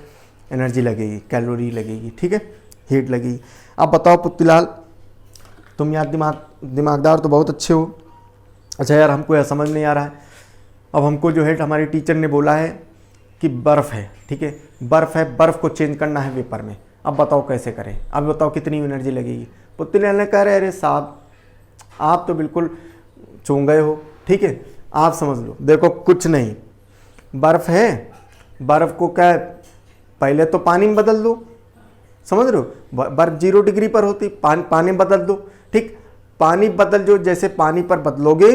एनर्जी लगेगी, कैलोरी लगेगी, ठीक है, हीट लगेगी। अब बताओ पुत्तीलाल, तुम यार दिमागदार तो बहुत अच्छे हो। अच्छा यार, हमको यह समझ नहीं आ रहा है, अब हमको जो है हमारे टीचर ने बोला है कि बर्फ़ है, ठीक है, बर्फ़ है, बर्फ़ को चेंज करना है वेपर में, अब बताओ कैसे करें, अब बताओ कितनी एनर्जी लगेगी। पुत्तीलाल ने कह रहे अरे साहब आप तो बिल्कुल चूं गए हो, ठीक है, आप समझ लो, देखो कुछ नहीं, बर्फ़ है, बर्फ़ को क्या पहले तो पानी में बदल दो, समझ रहे हो, बर्फ़ 0 डिग्री पर होती, पानी में बदल दो, ठीक, पानी बदल जो जैसे पानी पर बदलोगे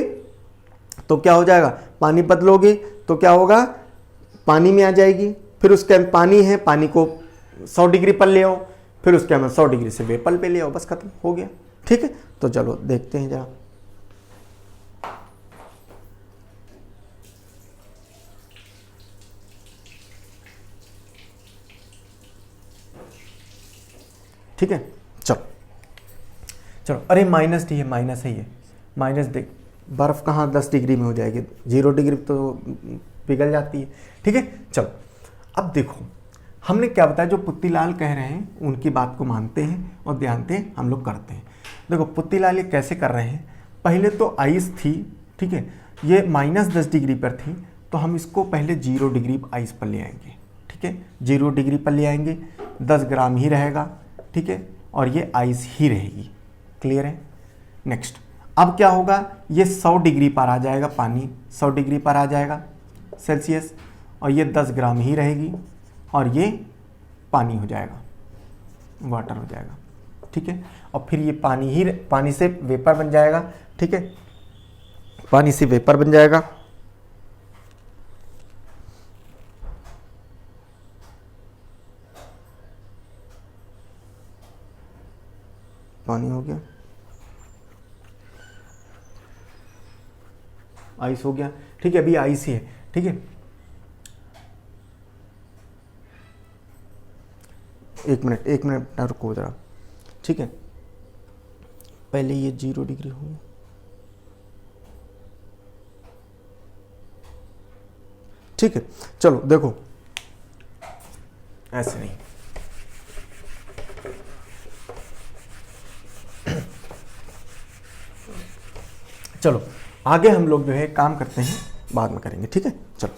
तो क्या हो जाएगा, पानी बदलोगे तो क्या होगा, पानी में आ जाएगी, फिर उसके अंदर पानी है, पानी को 100 डिग्री पर ले आओ, फिर उसके अंदर 100 डिग्री से वेपर पे ले आओ, बस खत्म हो गया, ठीक है। तो चलो देखते हैं जरा, ठीक है, चलो चलो, अरे माइनस डी है, माइनस है ये, माइनस देख, बर्फ़ कहाँ 10 डिग्री में हो जाएगी, 0 डिग्री तो पिघल जाती है, ठीक है। चलो अब देखो, हमने क्या बताया, जो पुत्तीलाल कह रहे हैं उनकी बात को मानते हैं और ध्यान से हम लोग करते हैं। देखो पुत्तीलाल ये कैसे कर रहे हैं, पहले तो आइस थी, ठीक है, ये -10 डिग्री पर थी, तो हम इसको पहले 0 डिग्री आइस पर ले आएंगे, ठीक है, 0 डिग्री पर ले आएंगे, 10 ग्राम ही रहेगा, ठीक है, और ये आइस ही रहेगी। क्लियर है। नेक्स्ट, अब क्या होगा, ये 100 डिग्री पर आ जाएगा, पानी 100 डिग्री पर आ जाएगा सेल्सियस, और ये 10 ग्राम ही रहेगी, और ये पानी हो जाएगा, वाटर हो जाएगा, ठीक है, और फिर ये पानी से वेपर बन जाएगा, ठीक है, पानी से वेपर बन जाएगा, पानी हो गया, आइस हो गया, ठीक है, अभी आइस ही है, ठीक है, एक मिनट रुको जरा, ठीक है, पहले ये 0 डिग्री हो, ठीक है। चलो देखो, ऐसे नहीं, चलो आगे हम लोग जो है काम करते हैं, बाद में करेंगे, ठीक है, चलो।